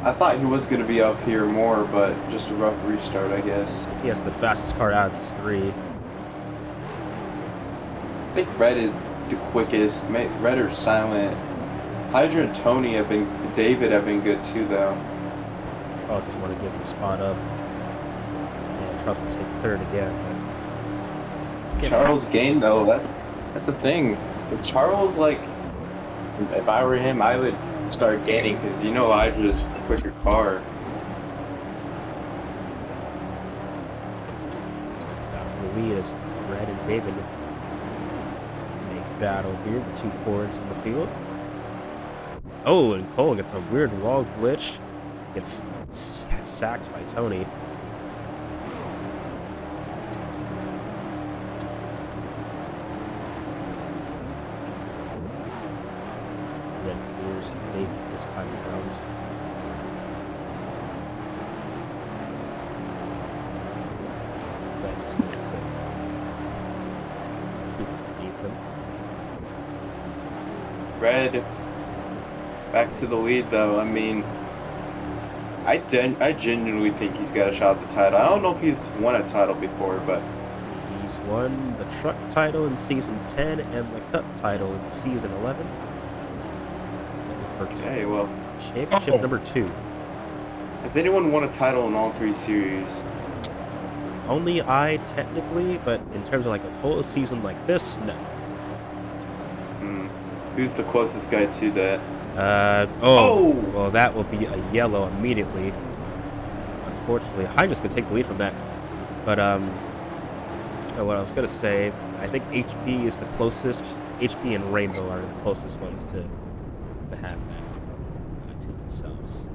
I thought he was gonna be up here more, but just a rough restart, I guess. He has the fastest car out of these three. I think Red is the quickest. Red or Silent. Hydra and David have been good too, though. Charles just want to give the spot up. And Charles will take third again. Charles gained though. That's the thing. So Charles, like, if I were him, I would start gaining because Hydra's the quicker car. Battle for the lead as Red and David make battle here. The two Fords in the field. Oh, and Cole gets a weird wall glitch. Gets sacked by Tony. Red clears David this time around. Red just needs to keep beneath him. Red back to the lead though. I mean, I genuinely think he's got a shot at the title. I don't know if he's won a title before, but he's won the truck title in season 10 and the cup title in season 11. Okay, well, championship number 2. Has anyone won a title in all 3 series? Only I, technically, but in terms of like a full season like this, no. Who's the closest guy to that? Well, that will be a yellow immediately. Unfortunately, Hydra's gonna take the lead from that. But what I was gonna say, I think HP is the closest. HP and Rainbow are the closest ones to have that to themselves.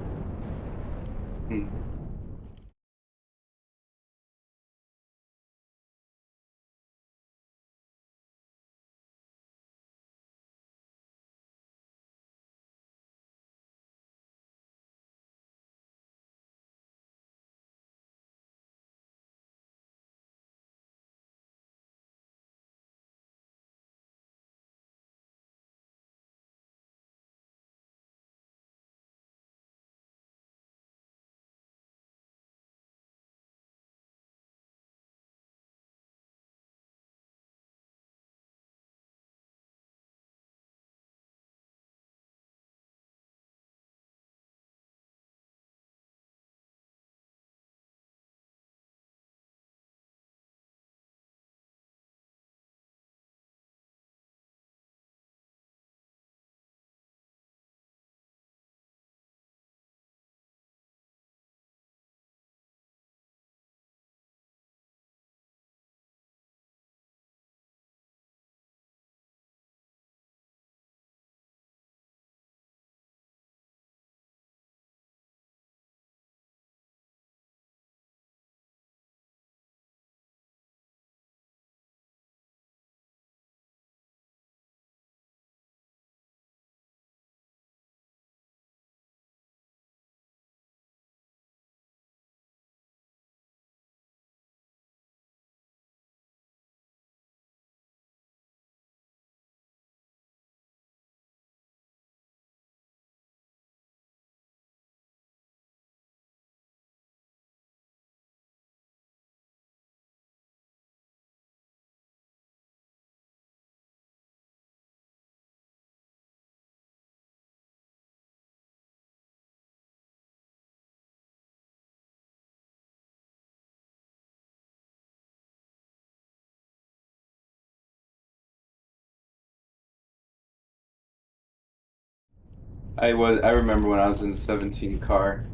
I remember when I was in the 17 car.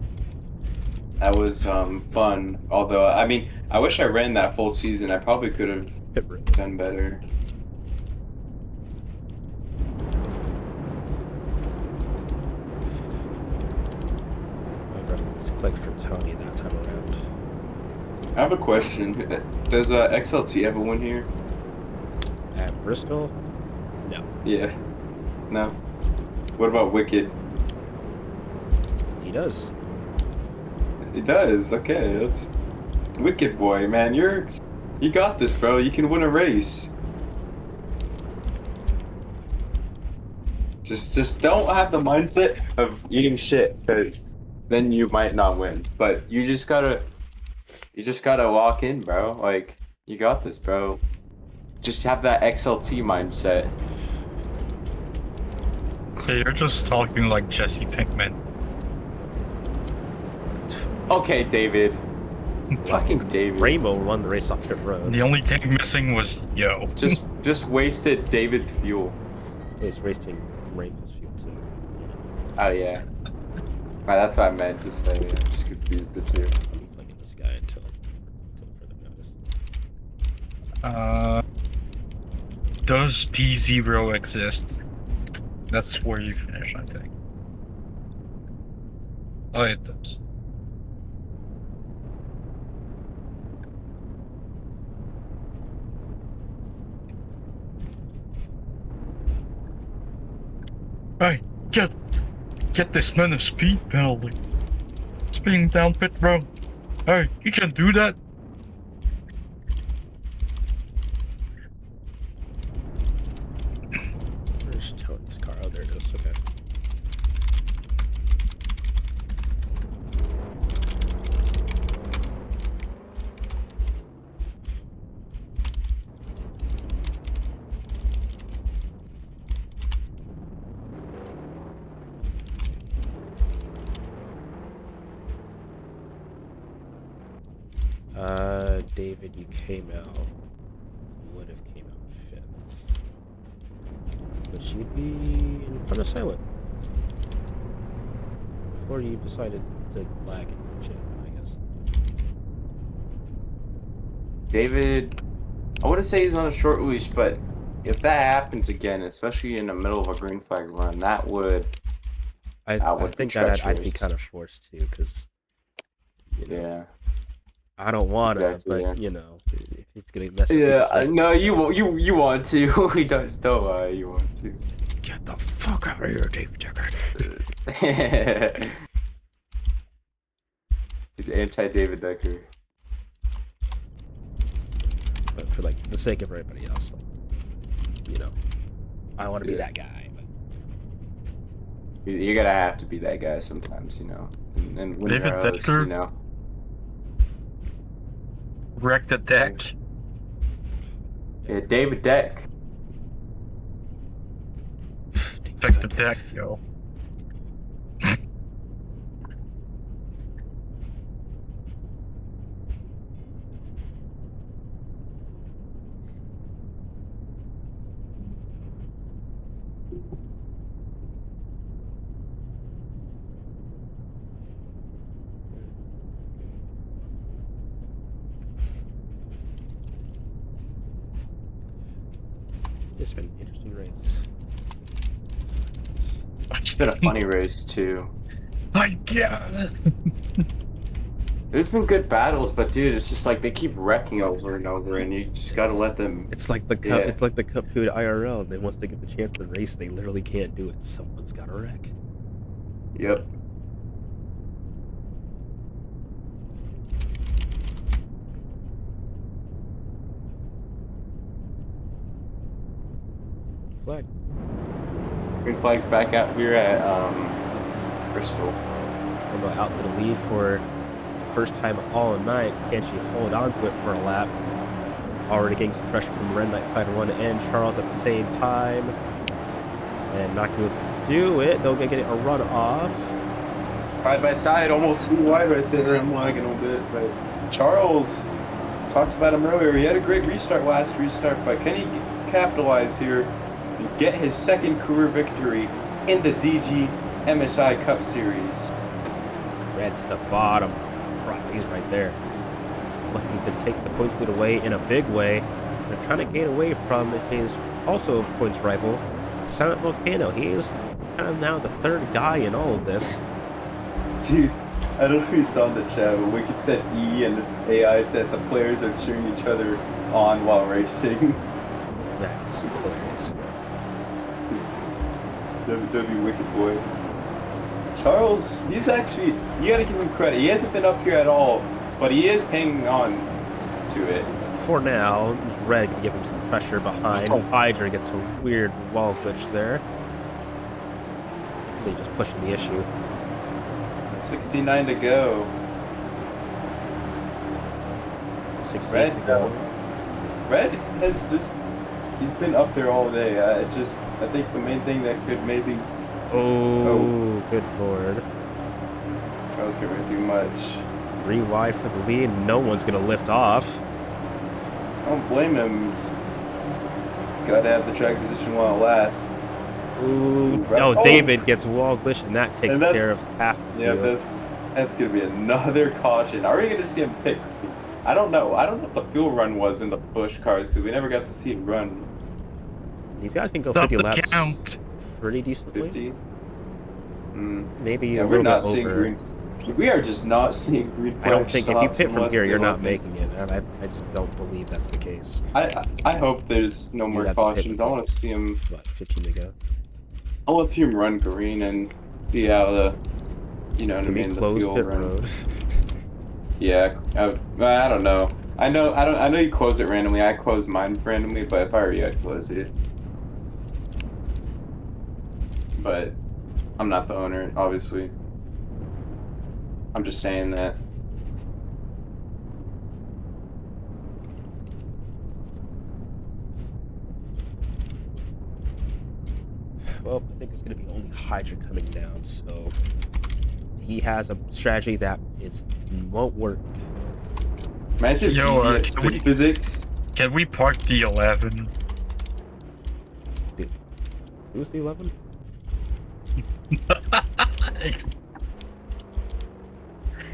That was fun. Although I mean, I wish I ran that full season. I probably could have Pit road. done better. Let's click for Tony that time around. I have a question. Does XLT have a win here? At Bristol? No. Yeah. No. What about Wicked? He does. He does. Okay, that's Wicked boy, man. You got this, bro. You can win a race. Just don't have the mindset of eating shit, because then you might not win. But you just gotta walk in, bro. Like, you got this, bro. Just have that XLT mindset. Hey, you're just talking like Jesse Pinkman. Okay, David. Fucking David. Rainbow won the race off pit road. The only thing missing was Yo. Just wasted David's fuel. He's wasting Rainbow's fuel too. Oh yeah. Right, that's what I meant. Just confused the two. I'm clicking this guy until further notice. Does P0 exist? That's where you finish, I think. Oh, it does. Hey, get this man a speed penalty. Speeding down pit road. Hey, you can do that. Where's Tony's car? Oh, there it is. Okay. David, you came out. Would have came out 5th. But you'd be in front of Silent. Before you decided to lag and shit, I guess. David, I wouldn't say he's on a short leash, but if that happens again, especially in the middle of a green flag run, that would. I think that I'd be kind of forced to, because. Yeah. I don't want Exactly, to, but yeah. you know, if it's gonna mess up. Yeah, no, you want to. You want to. You want to. Get the fuck out of here, David Decker. He's anti-David Decker. But for like the sake of everybody else, like, you know, I want to be that guy. But You're gonna have to be that guy sometimes, you know. And when David you're host, Decker? you know. Wreck the deck. Yeah, David Deck. Wreck the deck, yo. It's been an interesting race. It's been a funny race too. Yeah. There's been good battles, but dude, it's just like they keep wrecking over and over, and you just gotta let them. It's like the cup. Yeah. It's like the cup food IRL. Then once they get the chance to race, they literally can't do it. Someone's got to wreck. Yep. Flag. Green flag's back out here at Bristol. Rainbow out to the lead for the first time all night. Can she hold on to it for a lap? Already getting some pressure from Red Knight Fighter 1 and Charles at the same time. And not going to do it. They'll get a run off. Side by side, almost too wide right there. I'm lagging a bit, but Charles talked about him earlier. He had a great last restart, but can he capitalize here and get his second career victory in the DG MSI Cup Series. Red to the bottom. He's right there. Looking to take the points lead away in a big way. They're trying to gain away from his also points rival, Silent Volcano. He is kind of now the third guy in all of this. Dude, I don't know if you saw in the chat, but Wicked said E and this AI said the players are cheering each other on while racing. That's hilarious. WW Wicked Boy. Charles, he's actually, you gotta give him credit. He hasn't been up here at all, but he is hanging on to it. For now, Red can give him some pressure behind. Hydra gets a weird wall glitch there. They just pushing the issue. 69 to go. 68 to go. Red has just, he's been up there all day. I think the main thing that could maybe... Oh, good lord. Charles can't really do much. 3 wide for the lead. No one's going to lift off. I don't blame him. Gotta have the track position while it lasts. Ooh. Oh, David gets wall glitch, and that takes care of half the field. Yeah, that's going to be another caution. Are we going to see him pick? I don't know. I don't know what the fuel run was in the Busch cars, because we never got to see it run. These guys can go Stop 50 the laps count. pretty decently. 50? Maybe Yeah, a we're little not bit seeing over. green. We are just not seeing green flag I don't think if you stops pit from unless here, they you're not want making it. I just don't believe that's the case. I hope there's no more You'd have to pit cautions. with I want to see him. What, 15 to go? I want to see him run green and see how the, you know what I Can we mean, the close fuel pit run. road? Yeah, I don't know. I know you close it randomly. I close mine randomly, but if I were you, I'd close it. But I'm not the owner, obviously. I'm just saying that. Well, I think it's going to be only Hydra coming down, so he has a strategy that won't work. Imagine Yo, physics. Can we park the 11? Dude, who's the 11?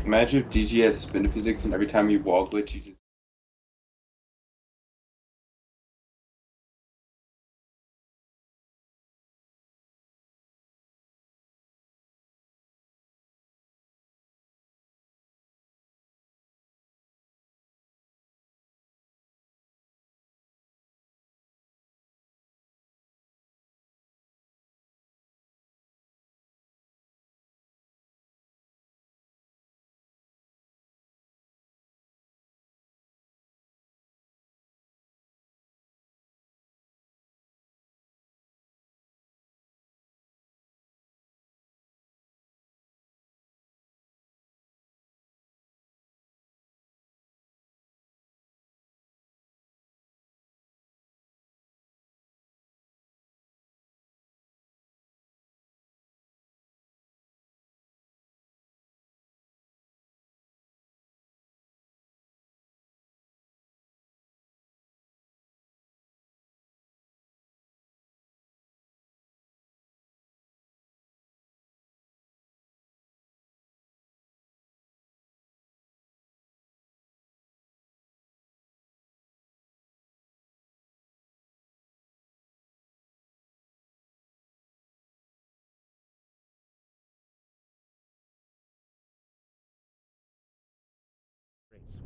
Imagine if DG had spin physics and every time you wall glitch, you just.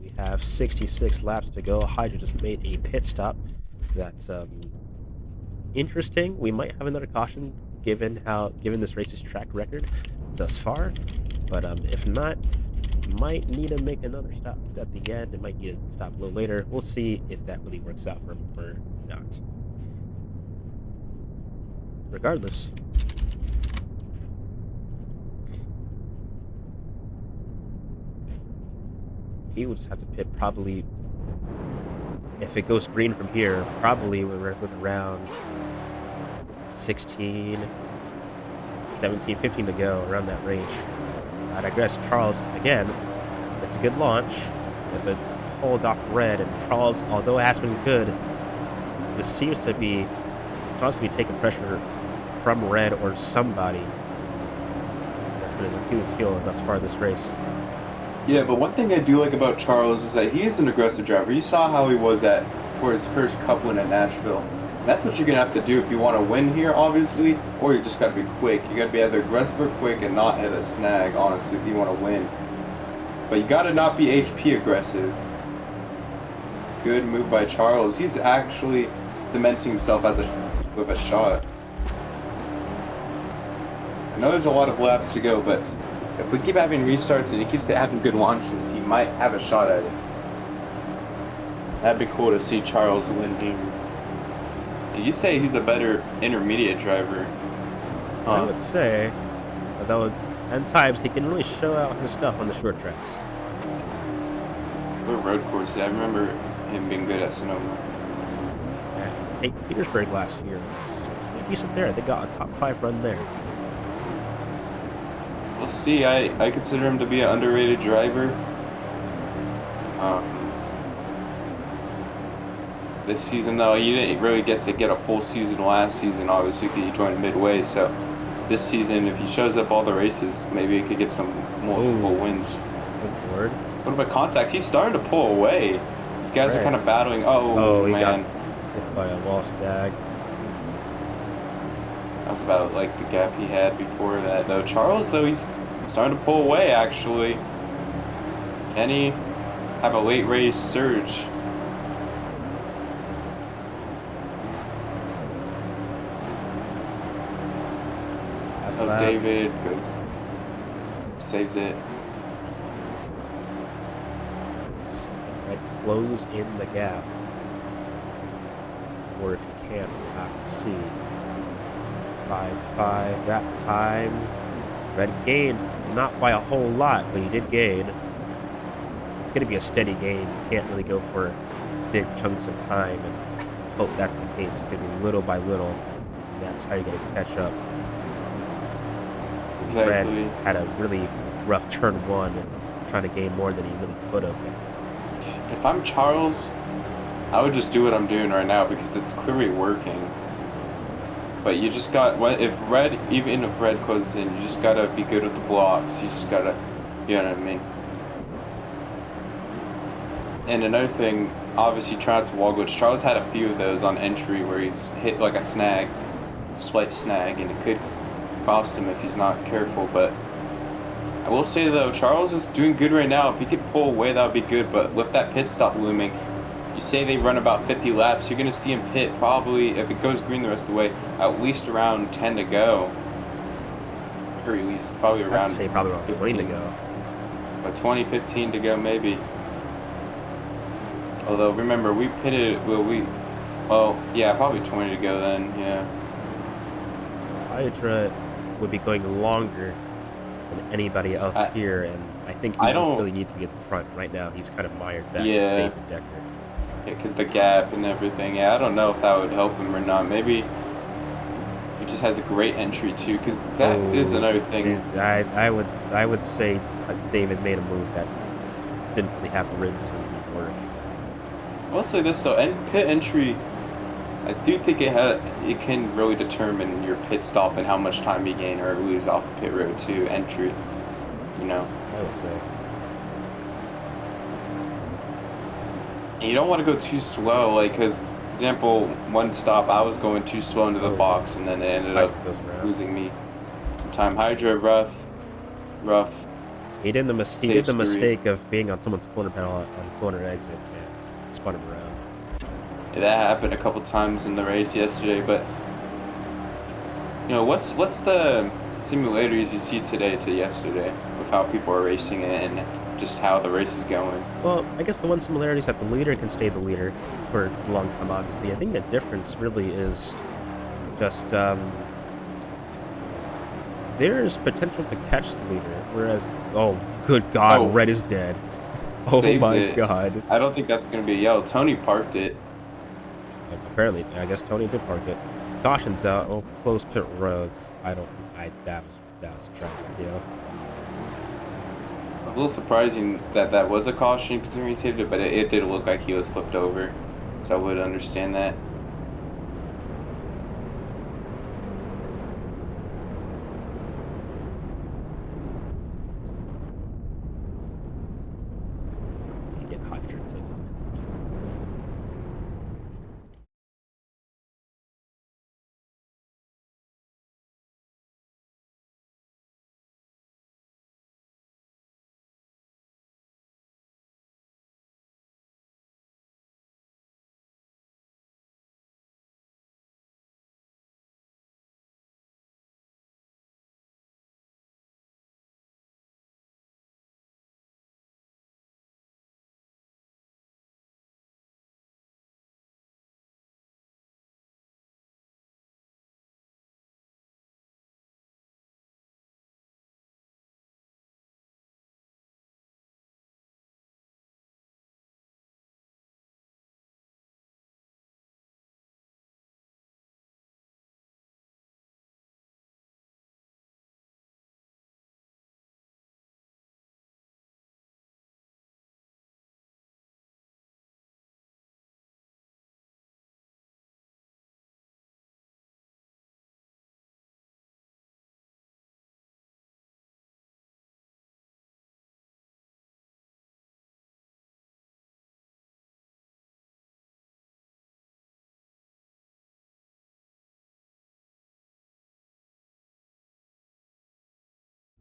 We have 66 laps to go. Hydra just made a pit stop. That's interesting. We might have another caution given this race's track record thus far, but if not, might need to make another stop at the end. It might need to stop a little later. We'll see if that really works out for him or not. Regardless, he would just have to pit probably, if it goes green from here, probably we're with around 16, 17, 15 to go, around that range. I digress. Charles, again, it's a good launch. He has to hold off Red, and Charles, although it has been good, just seems to be constantly taking pressure from Red or somebody. been his Achilles heel thus far this race. Yeah, but one thing I do like about Charles is that he is an aggressive driver. You saw how he was for his first Cup win at Nashville. That's what you're going to have to do if you want to win here, obviously, or you just got to be quick. You got to be either aggressive or quick and not hit a snag, honestly, if you want to win. But you got to not be HP aggressive. Good move by Charles. He's actually cementing himself with a shot. I know there's a lot of laps to go, but if we keep having restarts and he keeps having good launches, he might have a shot at it. That'd be cool to see Charles win here. You say he's a better intermediate driver. Huh? I would say, although at times he can really show out his stuff on the short tracks. What road course? I remember him being good at Sonoma. At St. Petersburg last year, it was pretty decent there. They got a top 5 run there. We'll see. I consider him to be an underrated driver. This season, though, he didn't really get a full season last season, obviously, because he joined midway. So this season, if he shows up all the races, maybe he could get some multiple wins. Good word. What about contact? He's starting to pull away. These guys are kind of battling. Oh, he man. got hit by a wall snag. That was about like the gap he had before that, though. Charles, though, he's starting to pull away, actually. Can he have a late race surge? So David goes, saves it. Red close in the gap. Or if you can, we'll have to see. 5-5 that time. Red gained, not by a whole lot, but he did gain. It's going to be a steady gain. You can't really go for big chunks of time and hope that's the case. It's going to be little by little. And that's how you're going to catch up. So Exactly. Red had a really rough turn 1, trying to gain more than he really could have. If I'm Charles, I would just do what I'm doing right now because it's clearly working. But you just got, even if Red closes in, you just gotta be good with the blocks. You just gotta, you know what I mean? And another thing, obviously trying to wall glitch. Charles had a few of those on entry where he's hit like a snag, slight snag, and it could cost him if he's not careful. But I will say though, Charles is doing good right now. If he could pull away, that would be good. But with that pit stop looming, you say they run about 50 laps, you're going to see him pit probably, if it goes green the rest of the way, at least around 10 to go. Or at least probably around... I'd say probably around 20 to go. But 20, 15 to go maybe. Although, remember, we pitted... Well, yeah, probably 20 to go then, yeah. Hydra would be going longer than anybody else here, and I think he don't really need to be at the front right now. He's kind of mired back with David Decker. Yeah, because the gap and everything. Yeah, I don't know if that would help him or not. Maybe he just has a great entry too, because that is another thing. Geez, I would say David made a move that didn't really have room to really work. I'll say this though, pit entry, I do think it can really determine your pit stop and how much time you gain or lose off the pit road to entry. You know. I would say. You don't want to go too slow, like, because, for example, one stop I was going too slow into the box, and then it ended up losing me time. Hydra, rough. He did the mistake of being on someone's corner panel on corner exit and spun him around. Yeah, that happened a couple times in the race yesterday, but you know, what's the simulators you see today to yesterday with how people are racing it and just how the race is going? Well, I guess the one similarity is that the leader can stay the leader for a long time, obviously. I think the difference really is just there's potential to catch the leader, whereas, oh, good God, Red is dead. Oh my God. I don't think that's going to be a yellow. Tony parked it. Apparently, I guess Tony did park it. Caution's out. Oh, close pit roads. That was tragic, yeah. A little surprising that was a caution considering he saved it, but it did look like he was flipped over, so I would understand that. capture to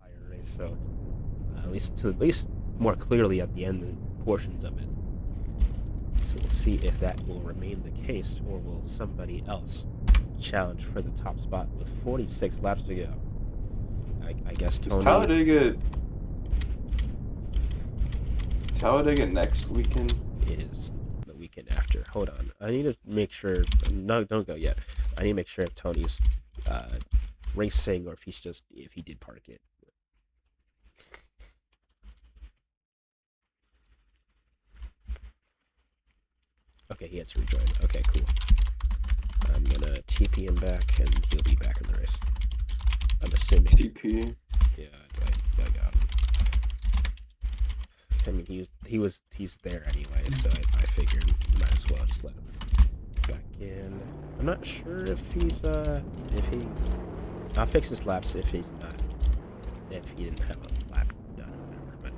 higher race, so at least more clearly at the end portions of it. So we'll see if that will remain the case, or will somebody else challenge for the top spot with 46 laps to go. I guess Tony. Talladega next weekend? Is the weekend after. Hold on. I need to make sure. No, don't go yet. I need to make sure if Tony's racing or if he did park it. Okay, he had to rejoin. Okay, cool. I'm gonna TP him back, and he'll be back in the race. I'm assuming. TP. Yeah, I got him. I mean, he's there anyway, so I figured might as well just let him back in. I'm not sure if he's I'll fix his laps if he's not, if he didn't have a lap done or whatever. But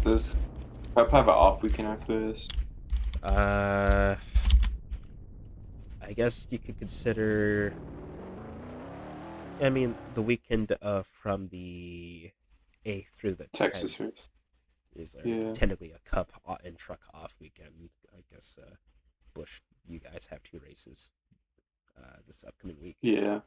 does Pep have an off weekend after this? I guess you could consider. I mean, the weekend from the 8th through the Texas 10th race is yeah. technically a cup and truck off weekend. I guess Bush, you guys have 2 races this upcoming week. Yeah.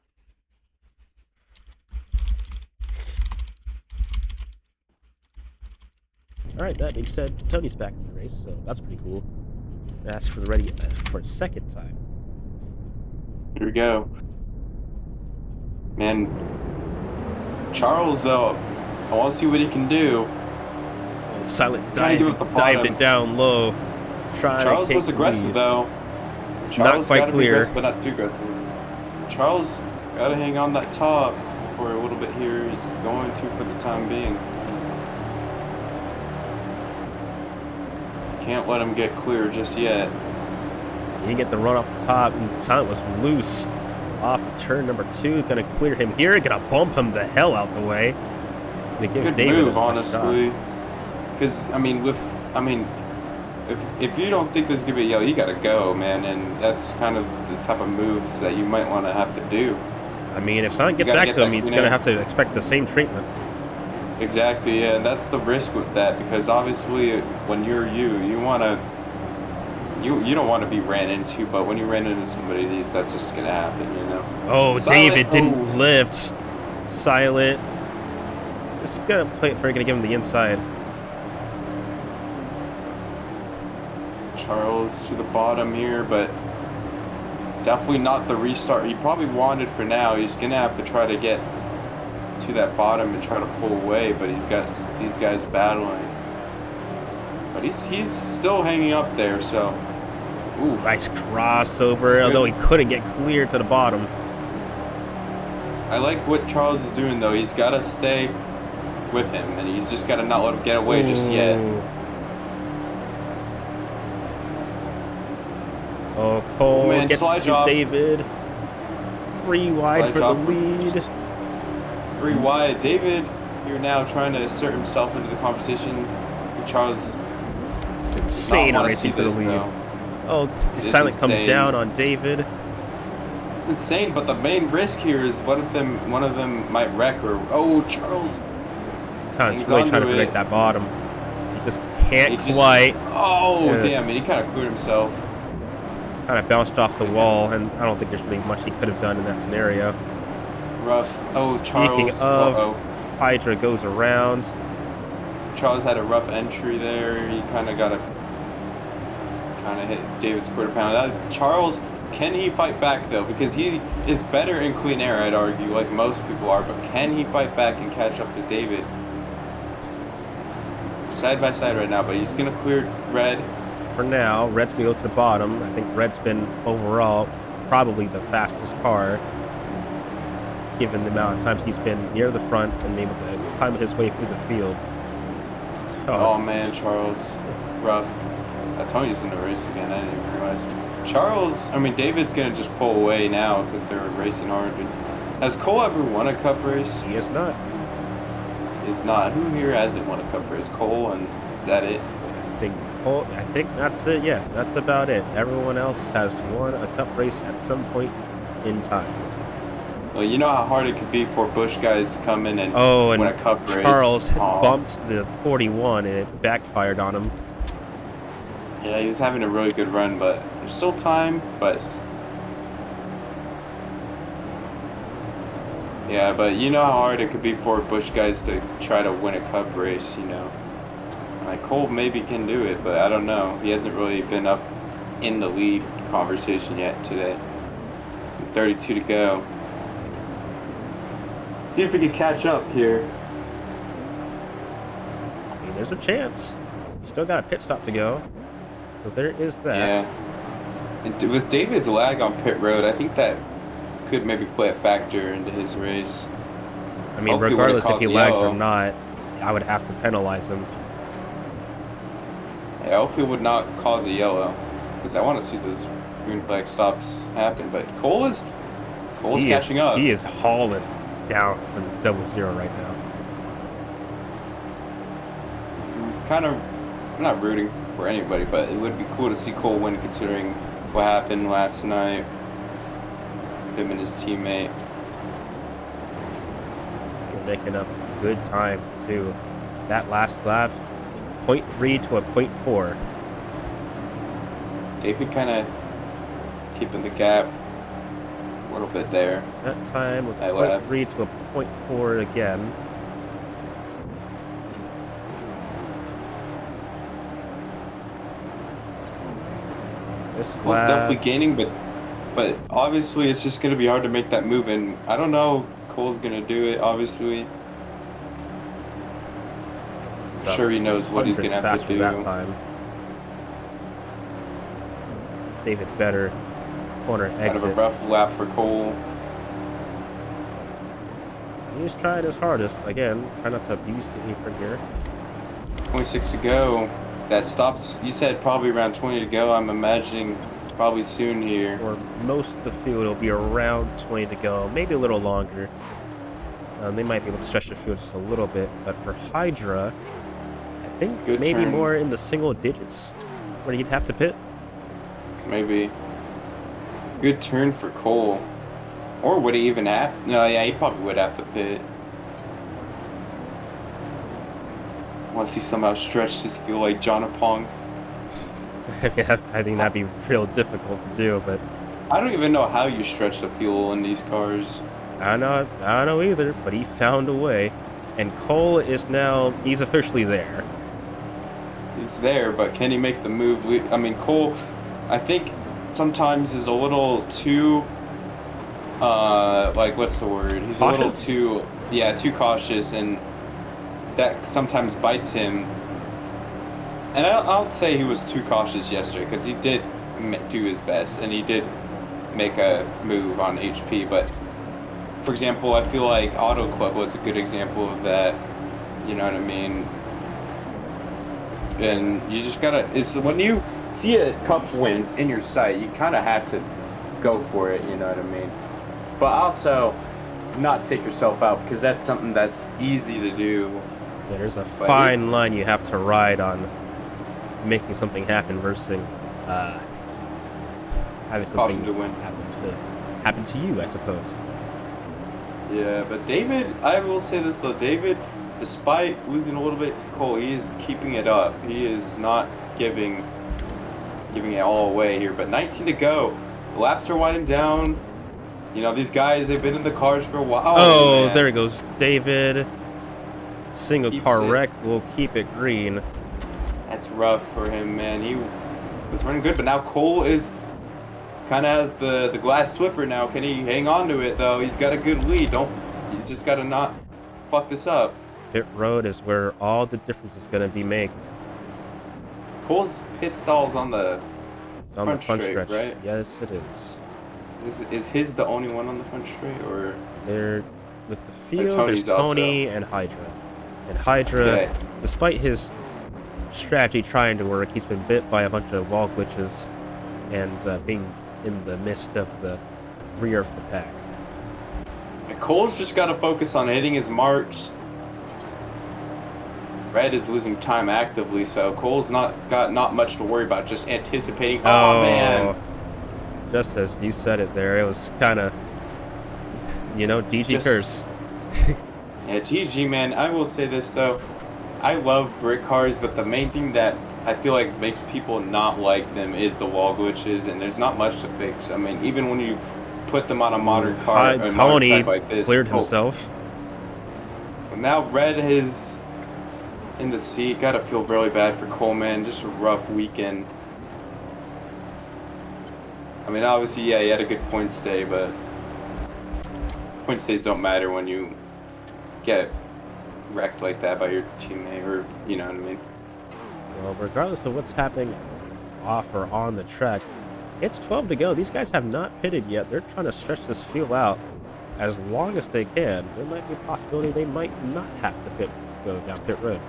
All right. That being said, Tony's back in the race, so that's pretty cool. That's for the ready for a second time. Here we go. Man, Charles, though, I want to see what he can do. Silent dived it down low. Charles was aggressive, though. Charles not quite clear. But not too aggressive. Charles got to hang on that top for a little bit here. He's going to for the time being. Can't let him get clear just yet. He didn't get the run off the top, and Silent was loose off turn number 2. Gonna clear him here. Gonna bump him the hell out the way. Gonna give Good David move, honestly. Because if you don't think this is gonna be a yellow, you gotta go, man. And that's kind of the type of moves that you might want to have to do. I mean, if Silent gets back to him, he's gonna have to expect the same treatment. Exactly, yeah, and that's the risk with that, because obviously when you're you wanna you don't want to be ran into, but when you ran into somebody, that's just gonna happen, you know. Oh, Silent, David didn't lift. Silent. It's gonna play it for gonna give him the inside. Charles to the bottom here, but definitely not the restart he probably wanted for now. He's gonna have to try to get to that bottom and try to pull away, but he's got these guys battling. But he's still hanging up there, so. Ooh. Nice crossover, although he couldn't get clear to the bottom. I like what Charles is doing, though. He's got to stay with him, and he's just got to not let him get away just yet. Oh, Cole gets to drop. David. 3 wide for the lead. 3 wide. David, you're now trying to assert himself into the competition. Charles It's insane wanna racing see for the this, lead. though. Oh, It's Silent comes insane. down on David. It's insane, but the main risk here is one of them might wreck or Charles. Silent's He's really trying to onto protect it. that bottom. He just can't He just- quite. Oh Yeah. damn! And he kind of cleared himself. Kind of bounced off the wall, and I don't think there's really much he could have done in that scenario. Rough. Oh, Speaking Charles. of, Hydra goes around. Charles had a rough entry there. He kind of hit David's quarter pound. Charles, can he fight back though? Because he is better in clean air, I'd argue, like most people are. But can he fight back and catch up to David? Side by side right now, but he's gonna clear Red. For now, Red's gonna go to the bottom. I think Red's been overall probably the fastest car, given the amount of times he's been near the front and able to climb his way through the field. Oh man, Charles, rough. Tony's in the race again. I didn't even realize. David's gonna just pull away now because they're racing hard. Has Cole ever won a cup race? He is not. Is not. Who here hasn't won a cup race? Cole, and is that it? I think that's it. Yeah, that's about it. Everyone else has won a cup race at some point in time. Well, you know how hard it could be for Bush guys to come in and and win a cup race. Charles bumped the 41 and it backfired on him. Yeah, he was having a really good run, but there's still time. Yeah, but you know how hard it could be for Bush guys to try to win a cup race, you know. Like Cole maybe can do it, but I don't know. He hasn't really been up in the lead conversation yet today. 32 to go. See if we can catch up here. I mean, there's a chance. You still got a pit stop to go. So there is that. Yeah. And with David's lag on pit road, I think that could maybe play a factor into his race. I mean, Hopefully regardless if he lags or yellow. not, I would have to penalize him. Yeah, I hope he would not cause a yellow, because I want to see those green flag stops happen. But Cole's catching up. He is hauling down for the 0-0 right now. I'm not rooting for anybody, but it would be cool to see Cole win considering what happened last night. Him and his teammate. They're making up good time too. That last lap, 0.3 to a 0.4. David kind of keeping the gap a little bit there. That time was That lap. 0.3 to a 0.4 again. This Cole's lap, definitely gaining, but obviously it's just going to be hard to make that move, and I don't know Cole's going to do it, obviously. I'm sure he knows what he's going to have to faster do. that time. David better corner Kind exit. of a rough lap for Cole. He's trying his hardest. Again, try not to abuse the apron here. 26 to go. That stops, you said probably around 20 to go. I'm imagining probably soon here. For most of the field, it'll be around 20 to go, maybe a little longer. They might be able to stretch the field just a little bit, but for Hydra, I think Good maybe turn. more in the single digits where he'd have to pit. Maybe. Good turn for Cole. Or would he even have? No, yeah, he probably would have to pit. Once he somehow stretched his field like Jonapong. I think that'd be real difficult to do, but I don't even know how you stretch the fuel in these cars. I don't know either, but he found a way. And Cole is now, he's officially there. He's there, but can he make the move? Cole, I think sometimes is a little too, what's the word? He's Cautious? a little too cautious, and that sometimes bites him. And I'll say he was too cautious yesterday, because he did do his best, and he did make a move on HP, but for example, I feel like Auto Club was a good example of that. You know what I mean? And you just gotta, it's when you see a cup win in your sight, you kind of have to go for it, you know what I mean? But also, not take yourself out, because that's something that's easy to do. Yeah, there's a fine line you have to ride on making something happen versus having Caution something to win. happen to you, I suppose. Yeah, but David, I will say this though, David, despite losing a little bit to Cole, he is keeping it up. He is not giving it all away here. But 19 to go. The laps are winding down. You know, these guys, they've been in the cars for a while. Oh, man. there goes David. Single Keeps car it. wreck will keep it green. That's rough for him, man. He was running good, but now Cole is kind of has the glass slipper now. Can he hang on to it, though? He's got a good lead. He's just got to not fuck this up. Pit road is where all the difference is going to be made. Cole's pit stall's on the It's on the front straight, stretch. right? Yes, it is. Is his the only one on the front straight, or? There, with the field, Tony's there's Tony and Hydra. And Hydra, Okay. despite his strategy trying to work, he's been bit by a bunch of wall glitches and being in the midst of the rear of the pack. And Cole's just got to focus on hitting his marks. Red is losing time actively, so Cole's not much to worry about. Just anticipating. Oh man! Just as you said it there, it was kind of, DG curse. Yeah, GG, man. I will say this though, I love brick cars, but the main thing that I feel like makes people not like them is the wall glitches, and there's not much to fix. I mean, even when you put them on a modern car, Tony like this, cleared himself. Now Red is in the seat. Gotta feel really bad for Coleman. Just a rough weekend. I mean, obviously, yeah, he had a good point stay, but point stays don't matter when you get wrecked like that by your teammate, or you know what I mean. Well, regardless of what's happening off or on the track, it's 12 to go. These guys have not pitted yet. They're trying to stretch this field out as long as they can. There might be a possibility they might not have to go down pit road.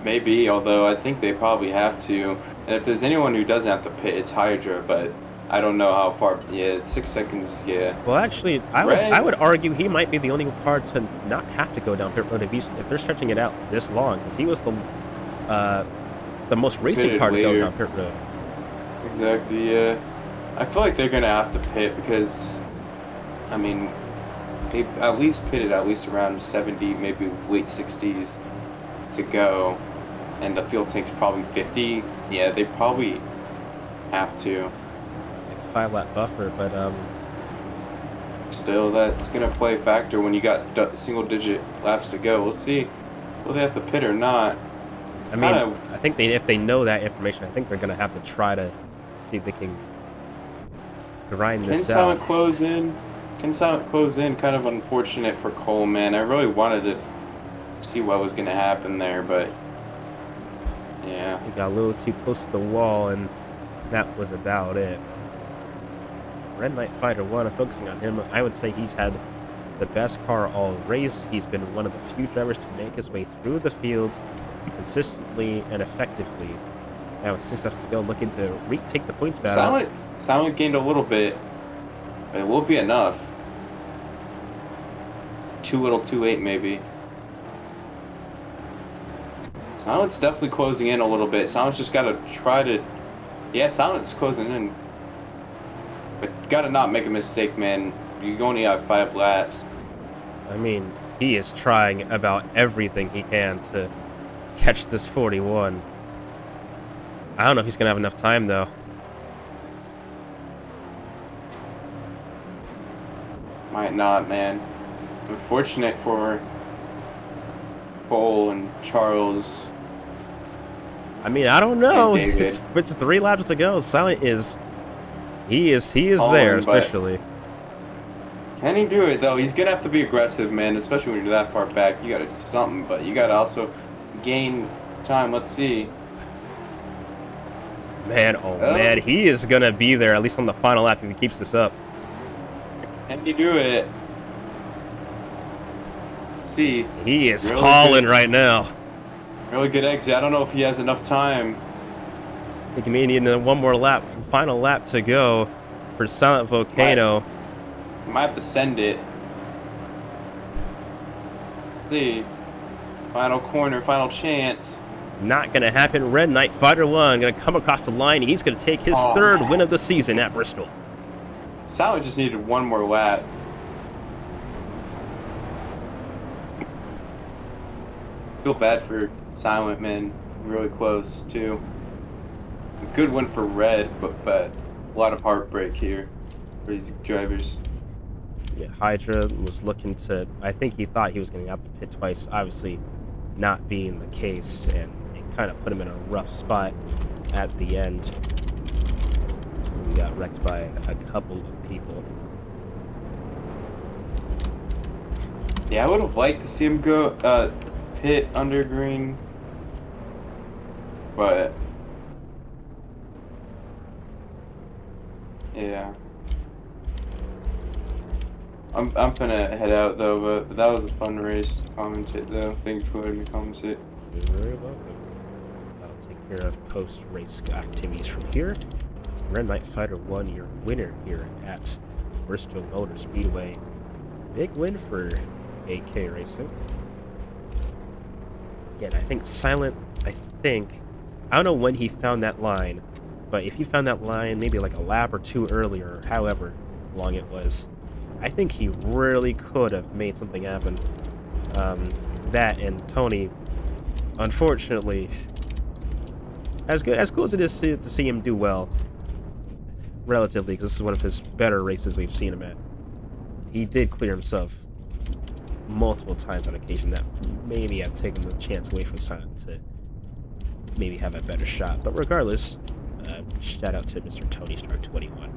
Maybe, although I think they probably have to. And if there's anyone who doesn't have to pit, it's Hydra, but I don't know how far. Yeah, it's 6 seconds, yeah. Well, actually, I would argue he might be the only car to not have to go down pit road if they're stretching it out this long, because he was the most racing Pitted car to go later. down pit road. Exactly, yeah. I feel like they're going to have to pit because, I mean, they at least pitted at least around 70, maybe late 60s to go. And the fuel tank's probably 50. Yeah, they probably have to. Like a 5-lap buffer, but Still, that's going to play a factor when you got single-digit laps to go. We'll see. Will they have to pit or not? I mean, I think if they know that information, I think they're going to have to try to see if they can grind this out. Can Silent close in? Kind of unfortunate for Cole, man. I really wanted to see what was going to happen there, but yeah. He got a little too close to the wall, and that was about it. Red Knight Fighter 1, I'm focusing on him. I would say he's had the best car all race. He's been one of the few drivers to make his way through the field consistently and effectively. Now with 6 laps to go, looking to retake the points battle. Silent gained a little bit, but it will be enough. Too little, too late, maybe. Silent's definitely closing in a little bit. Silent's just got to try to... Yeah, Silent's closing in. But got to not make a mistake, man. You only have 5 laps. I mean, he is trying about everything he can to catch this 41. I don't know if he's going to have enough time, though. Might not, man. Unfortunate for Cole and Charles. I mean, I don't know. And David. It's 3 laps to go. Silent is... He is there, but- especially. Can he do it, though? He's going to have to be aggressive, man, especially when you're that far back. You got to do something, but you got to also gain time. Let's see. Man, man, he is going to be there, at least on the final lap, if he keeps this up. Can he do it? Let's see. He is Really hauling good. right now. Really good exit. I don't know if he has enough time. I think he may need one more lap, final lap to go for Silent Volcano. Might have to send it. Let's see. Final corner, final chance. Not going to happen. Red Knight Fighter 1 going to come across the line. He's going to take his third win of the season at Bristol. Silent just needed one more lap. Feel bad for Silent, man. Really close, too. A good win for Red, but a lot of heartbreak here for these drivers. Yeah, Hydra was looking to... I think he thought he was going to have to pit twice. Obviously, not being the case, and it kind of put him in a rough spot at the end. We got wrecked by a couple of people. Yeah, I would have liked to see him go pit under green, but yeah. I'm gonna head out though, but that was a fun race to commentate though. Thanks for letting me commentate. You're very welcome. I'll take care of post-race activities from here. Red Knight Fighter 1, your winner here at Bristol Motor Speedway. Big win for AK Racing. Again, I think Silent, I don't know when he found that line, but if he found that line maybe like a lap or two earlier, or however long it was, I think he really could have made something happen. That and Tony, unfortunately, as cool as it is to see him do well, relatively, because this is one of his better races we've seen him at, he did clear himself multiple times on occasion that maybe have taken the chance away from Silent to maybe have a better shot. But regardless, shout out to Mr. Tony Stark 21.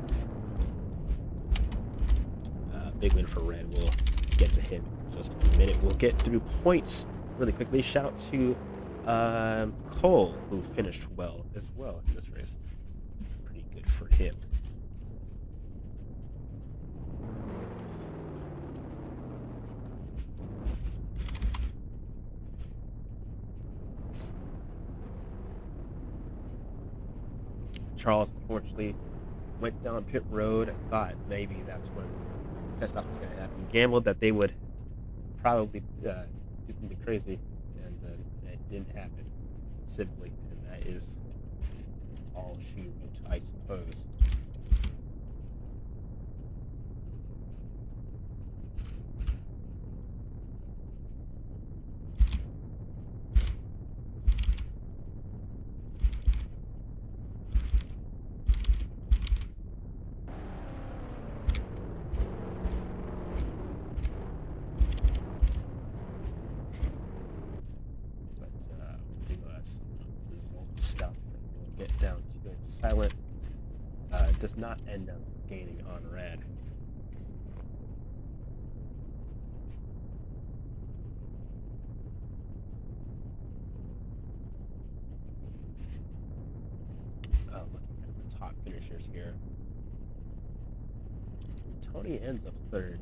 Big win for Red. We'll get to him in just a minute. We'll get through points really quickly. Shout out to Cole, who finished well as well in this race. Pretty good for him. Charles, unfortunately, went down pit road and thought maybe that's when pit stop was going to happen. Gambled that they would probably do something crazy, and it didn't happen, simply. And that is all she wrote, I suppose. Down to it. Silent does not end up gaining on Red. Looking at the top finishers here, Tony ends up third,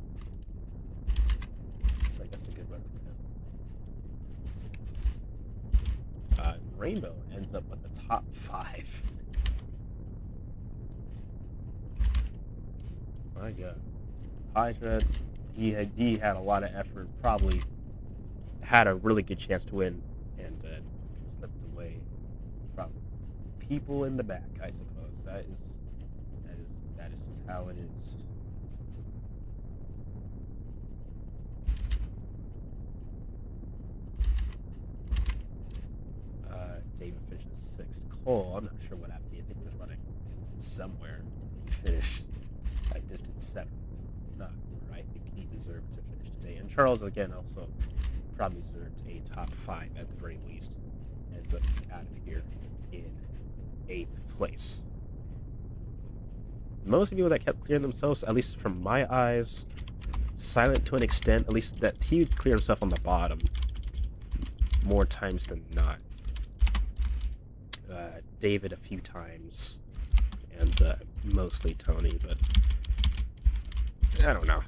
so I guess a good run for him. Rainbow ends up with a top 5. My God. Hydra, he had a lot of effort, probably had a really good chance to win, and slipped away from people in the back, I suppose. That is just how it is. David finished 6th. Cole, I'm not sure what happened. I think he was running somewhere. He finished by distance 7th. Not where I think he deserved to finish today. And Charles, again, also probably deserved a top 5 at the very least. Ends up out of here in 8th place. Most people that kept clearing themselves, at least from my eyes, Silent to an extent, at least that he would clear himself on the bottom more times than not. David a few times, and mostly Tony, but I don't know.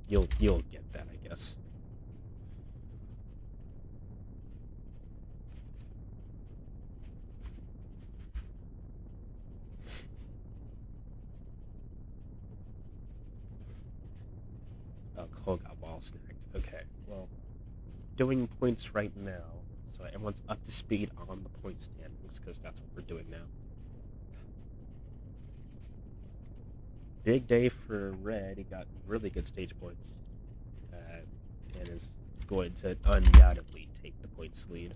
You'll get that, I guess. Oh, Cole got ball snagged. Okay, well, doing points right now. so everyone's up to speed on the point standings because that's what we're doing now. Big day for Red. He got really good stage points and is going to undoubtedly take the points lead.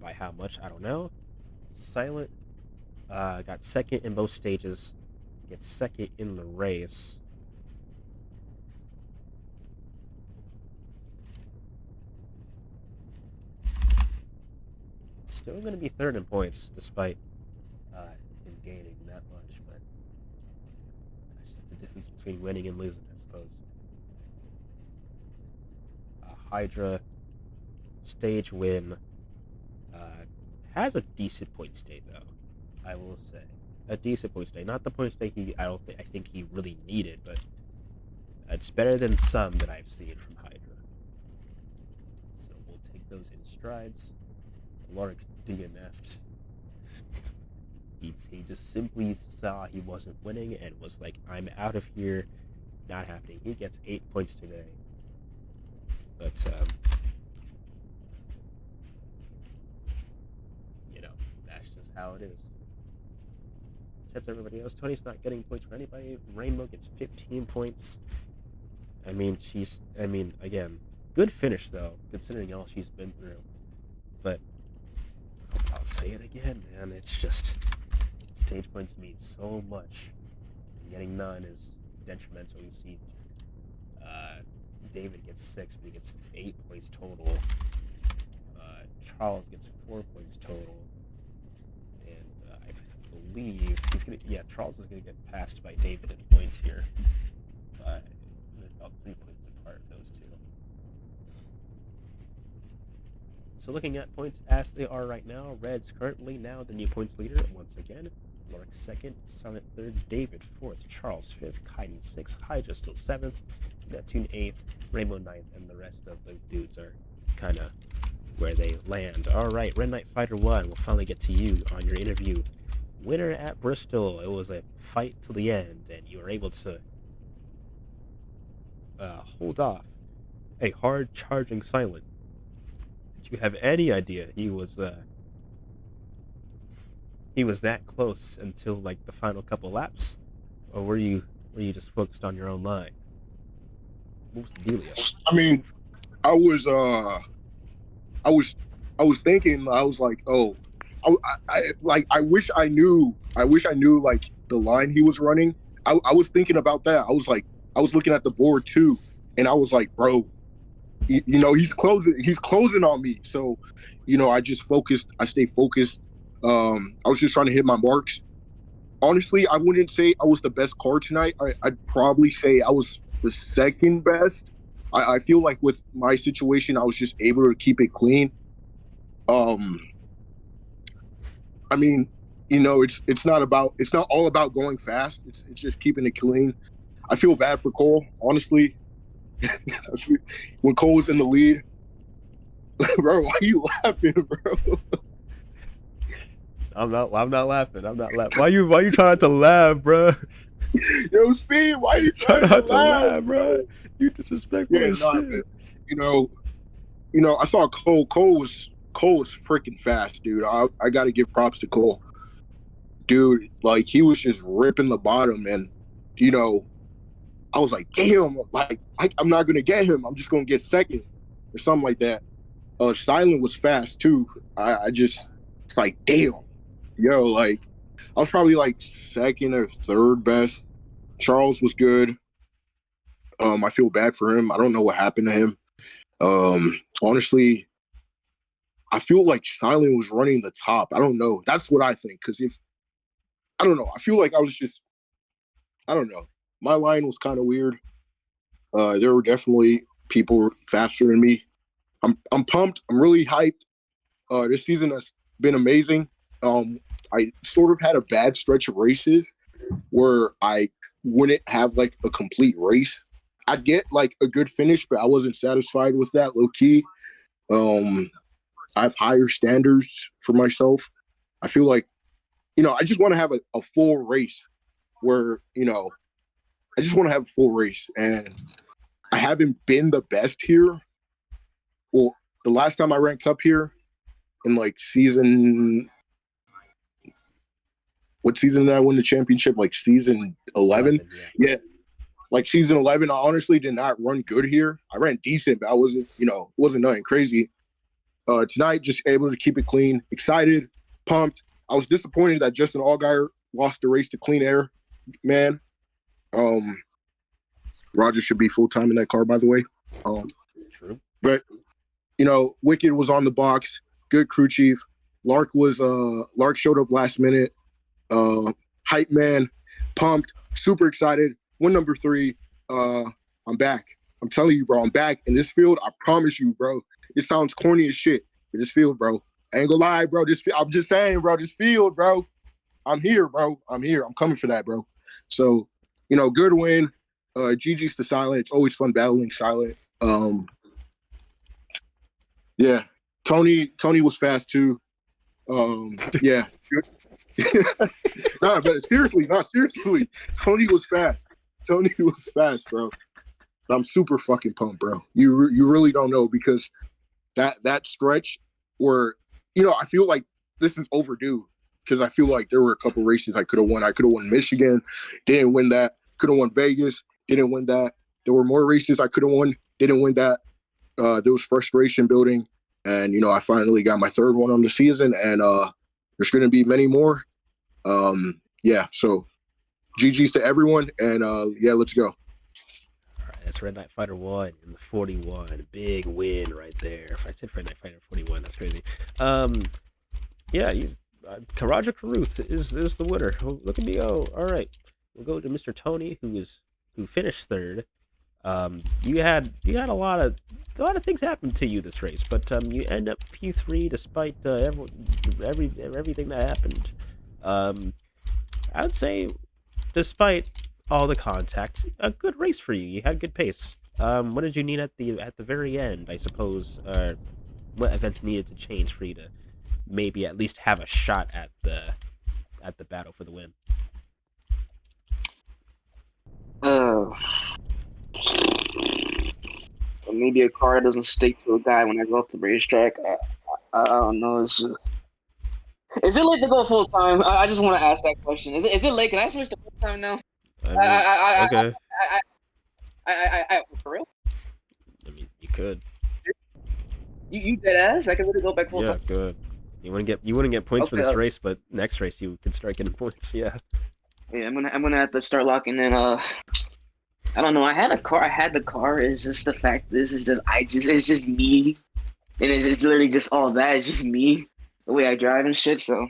By how much, I don't know. Silent got second in both stages, gets second in the race. Still going to be third in points despite him gaining that much, but that's just the difference between winning and losing, I suppose. Hydra stage win. Has a decent point state though, I will say. A decent point state. Not the point state I think he really needed, but it's better than some that I've seen from Hydra. So we'll take those in strides. Lorik DNF'd. He just simply saw he wasn't winning and was like, I'm out of here. Not happening. He gets 8 points today. But that's just how it is. Except everybody else. Tony's not getting points for anybody. Rainbow gets 15 points. Again, good finish though, considering all she's been through. But I'll say it again, man. It's just stage points mean so much. And getting none is detrimental. You see, David gets 6, but he gets 8 points total. Charles gets 4 points total. And I believe Charles is gonna get passed by David in points here. They're about 3 points apart, those two. So looking at points as they are right now, Red's currently now the new points leader once again. Lorik second, Silent third, David fourth, Charles fifth, Kaidi sixth, Hydra still seventh, Neptune eighth, Rainbow ninth, and the rest of the dudes are kind of where they land. All right, Red Knight Fighter 1, we'll finally get to you on your interview. Winner at Bristol. It was a fight to the end, and you were able to hold off a hard-charging Silent. Did you have any idea he was that close until like the final couple laps, or were you just focused on your own line? What was the dealio? I mean, I was thinking, I was like, oh, I wish I knew like the line he was running. I was thinking about that. I was looking at the board too, and I was like, bro, he's closing on me. So, I stayed focused. I was just trying to hit my marks. Honestly, I wouldn't say I was the best car tonight. I'd probably say I was the second best. I feel like with my situation, I was just able to keep it clean. It's not all about going fast. It's just keeping it clean. I feel bad for Cole, honestly. When Cole was in the lead, bro, why are you laughing, bro? I'm not laughing. Why you trying to laugh, bro? Yo, Speed, why you trying to laugh, bro? You disrespectful as shit. I saw Cole. Cole was freaking fast, dude. I got to give props to Cole, dude. Like, he was just ripping the bottom, and I was like, damn, like I'm not gonna get him. I'm just gonna get second or something like that. Silent was fast too. It's like, damn, like I was probably like second or third best. Charles was good. I feel bad for him. I don't know what happened to him. Honestly, I feel like Silent was running the top. I don't know. That's what I think. Because I don't know. I feel like I don't know. My line was kind of weird. There were definitely people faster than me. I'm pumped. I'm really hyped. This season has been amazing. I sort of had a bad stretch of races where I wouldn't have like a complete race. I'd get like a good finish, but I wasn't satisfied with that, low key. I have higher standards for myself. I feel like, I just want to have a full race where, I just want to have a full race, and I haven't been the best here. Well, the last time I ran Cup here, in like season. What season did I win the championship? Like season 11? Yeah. Like season 11, I honestly did not run good here. I ran decent, but I wasn't nothing crazy. Tonight, just able to keep it clean. Excited, pumped. I was disappointed that Justin Allgaier lost the race to Clean Air, man. Roger should be full-time in that car, by the way. True. But, Wicked was on the box. Good crew chief. Lark showed up last minute. Hype man, pumped, super excited. Win number 3. I'm back. I'm telling you, bro, I'm back in this field. I promise you, bro. It sounds corny as shit, but this field, bro. I ain't gonna lie, bro. I'm just saying, bro. This field, bro. I'm here, bro. I'm here. I'm coming for that, bro. So, good win. GG's to Silent. It's always fun battling Silent. Yeah. Tony was fast too. Yeah. But seriously. Tony was fast. Bro. I'm super fucking pumped, bro. You really don't know, because that stretch where, I feel like this is overdue, because I feel like there were a couple races I could have won. I could have won Michigan, didn't win that. Could have won Vegas, didn't win that. There were more races I could have won, didn't win that. There was frustration building, and I finally got my 3rd one on the season, and there's going to be many more. Yeah, so GG's to everyone, and yeah, let's go. That's Red Knight Fighter 1 in the 41. Big win right there. If I said Red Knight Fighter 41, that's crazy. Yeah, Karaja Karuth is the winner. Look at me go. All right, we'll go to Mr. Tony, who finished 3rd. You had a lot of things happen to you this race, but you end up P3 despite everything that happened. I would say, despite all the contacts, a good race for you. You had good pace. What did you need at the very end, I suppose? What events needed to change for you to maybe at least have a shot at the battle for the win? Maybe a car doesn't stick to a guy when I go up the racetrack. I don't know. It's just... Is it late to go full time? I just want to ask that question. Is it late? Can I switch to full time now? Okay. For real? I mean, you could. You dead ass? I can really go back full time. Yeah, good. You wouldn't get points for this race, but next race you could start getting points. Yeah. Yeah, I'm gonna have to start locking in. I don't know. I had the car. It's just the fact. It's just me, and it's just literally just all that. It's just me, the way I drive and shit. So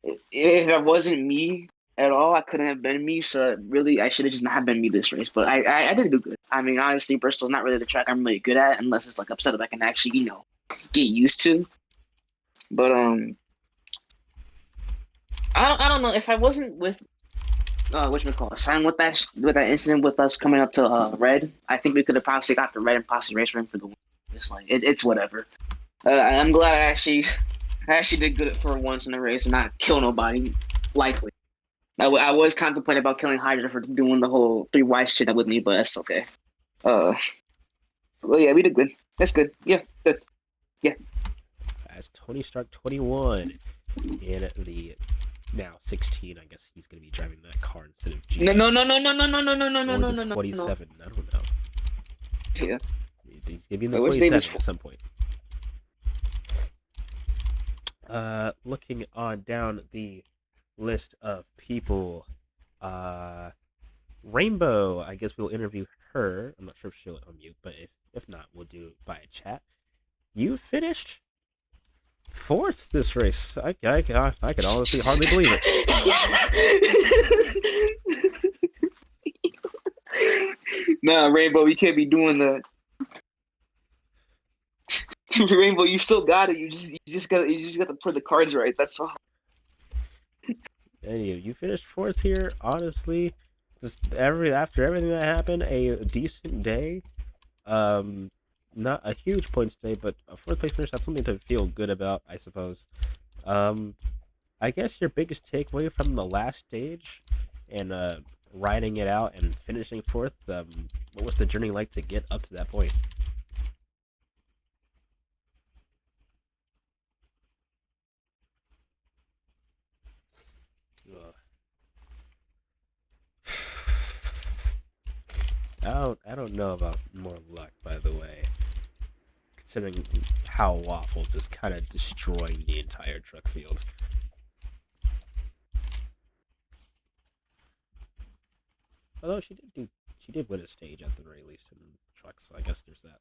if it wasn't me at all, I couldn't have been me. So really, I should have just not been me this race. But I did do good. I mean, honestly, Bristol's not really the track I'm really good at, unless it's like upset that I can actually get used to. But I don't know if I wasn't with. Sign with that incident with us coming up to red. I think we could have possibly got the red and possibly race ring for the win. It's like it's whatever. I'm glad I actually did good for once in the race and not kill nobody. Likely, I was contemplating about killing Hydra for doing the whole 3 wise shit with me, but that's okay. Well, yeah, we did good. That's good. Yeah, good. Yeah. As Tony Stark 21 in the. Now 16, I guess he's gonna be driving that car instead of G. No. 27. I don't know. Yeah. He's gonna be in the 27 at some point. Looking on down the list of people, Rainbow. I guess we'll interview her. I'm not sure if she'll unmute, but if not, we'll do it by chat. You finished 4th this race. I can honestly hardly believe it. Nah, Rainbow, you can't be doing that. Rainbow, you still got it. You just got to put the cards right. That's all. Anyway, you finished 4th here. Honestly, just after everything that happened, a decent day. Not a huge points day, but a 4th place finish, that's something to feel good about, I suppose. I guess your biggest takeaway from the last stage and riding it out and finishing 4th, what was the journey like to get up to that point? don't know about more luck, by the way. Considering how Waffles is kind of destroying the entire truck field. Although she did win a stage at the very least in trucks, so I guess there's that.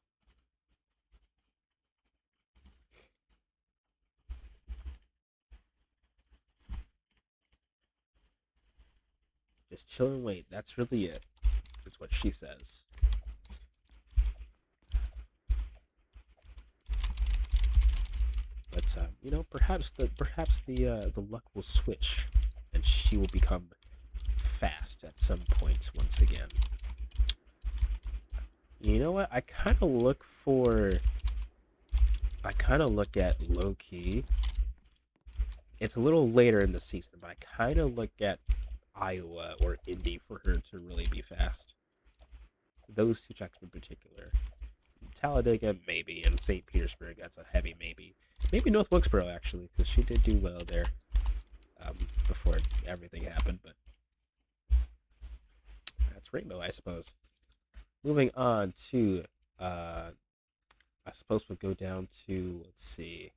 Just chill and wait. That's really it, is what she says. But you know, perhaps the luck will switch, and she will become fast at some point once again. You know what? I kind of look at low key. It's a little later in the season, but I kind of look at Iowa or Indy for her to really be fast. Those two tracks in particular. Talladega, maybe, and St. Petersburg, that's a heavy maybe. Maybe North Wilkesboro, actually, because she did do well there before everything happened, but that's Rainbow, I suppose. Moving on to, I suppose we'll go down to, let's see,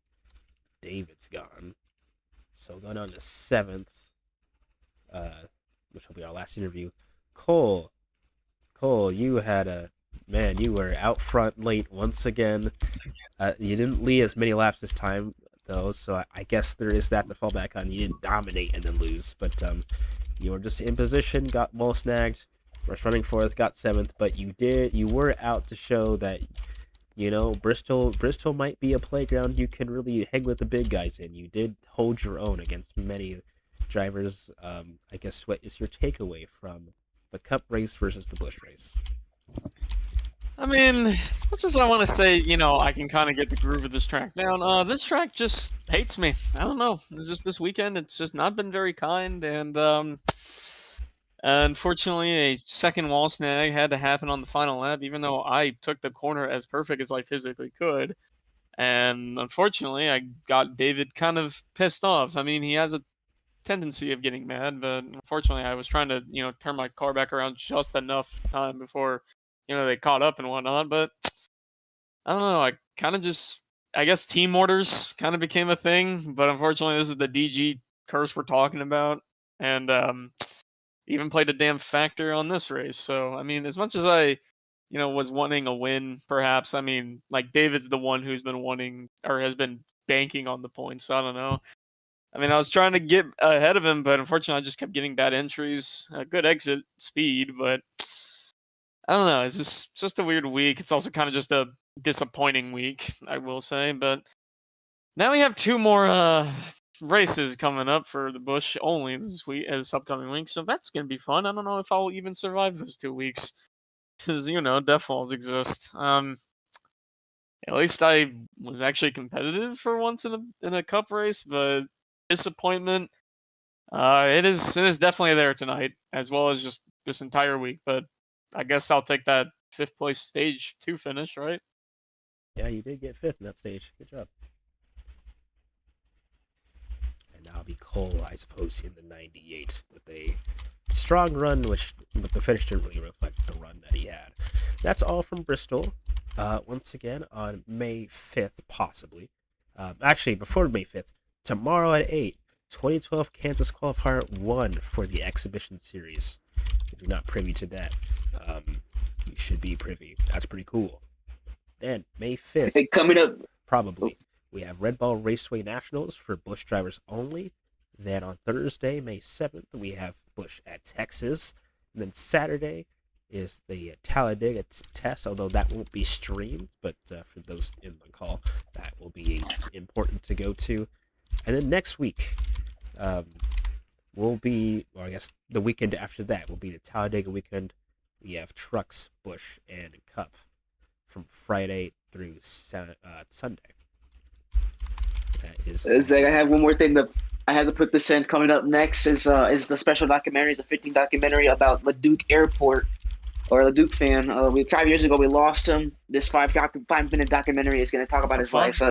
David's gone. So going on to 7th, which will be our last interview. Cole, you had you were out front late once again. You didn't lead as many laps this time, though, so I guess there is that to fall back on. You didn't dominate and then lose, but you were just in position, got wall snagged, was running 4th, got 7th, but you were out to show that, you know, Bristol might be a playground you can really hang with the big guys in. You did hold your own against many drivers. I guess what is your takeaway from the Cup race versus the Busch race? I mean, as much as I want to say, you know, I can kind of get the groove of this track down, this track just hates me. I don't know. It's just this weekend, it's just not been very kind, and unfortunately, a second wall snag had to happen on the final lap, even though I took the corner as perfect as I physically could. And unfortunately, I got David kind of pissed off. I mean, he has a tendency of getting mad, but unfortunately, I was trying to, you know, turn my car back around just enough time before, you know, they caught up and whatnot. But I don't know. I kind of just, I guess team orders kind of became a thing. But unfortunately, this is the DG curse we're talking about. And even played a damn factor on this race. So, I mean, as much as I, you know, was wanting a win, perhaps, I mean, like David's the one who's been wanting or has been banking on the points. So I don't know. I mean, I was trying to get ahead of him, but unfortunately, I just kept getting bad entries. Good exit speed, but I don't know. It's just a weird week. It's also kind of just a disappointing week, I will say. But now we have 2 more races coming up for the Busch only this upcoming week, so that's gonna be fun. I don't know if I'll even survive those 2 weeks, because you know death falls exist. At least I was actually competitive for once in a cup race, but disappointment. It is definitely there tonight, as well as just this entire week. But I guess I'll take that 5th place stage 2 finish, right? Yeah, you did get 5th in that stage. Good job. And now be Cole, I suppose, in the 98 with a strong run, but the finish didn't really reflect the run that he had. That's all from Bristol. Once again on May 5th, possibly. Actually, before May 5th, tomorrow at 8, 2012 Kansas Qualifier 1 for the Exhibition Series. If you're not privy to that, you should be privy. That's pretty cool. Then, May 5th, Hey, coming up. probably, we have Red Ball Raceway Nationals for Busch drivers only. Then on Thursday, May 7th, we have Busch at Texas. And then Saturday is the Talladega test, although that won't be streamed, but for those in the call, that will be important to go to. And then next week will be, or I guess the weekend after that will be the Talladega weekend. We have trucks, Busch, and Cup from Friday through Sunday. That is. I have one more thing that I had to put this in. Coming up next is the special documentary. It's a 15 documentary about Leduc Airport, or Leduc fan. 5 years ago we lost him. This 5-minute documentary is going to talk about his life.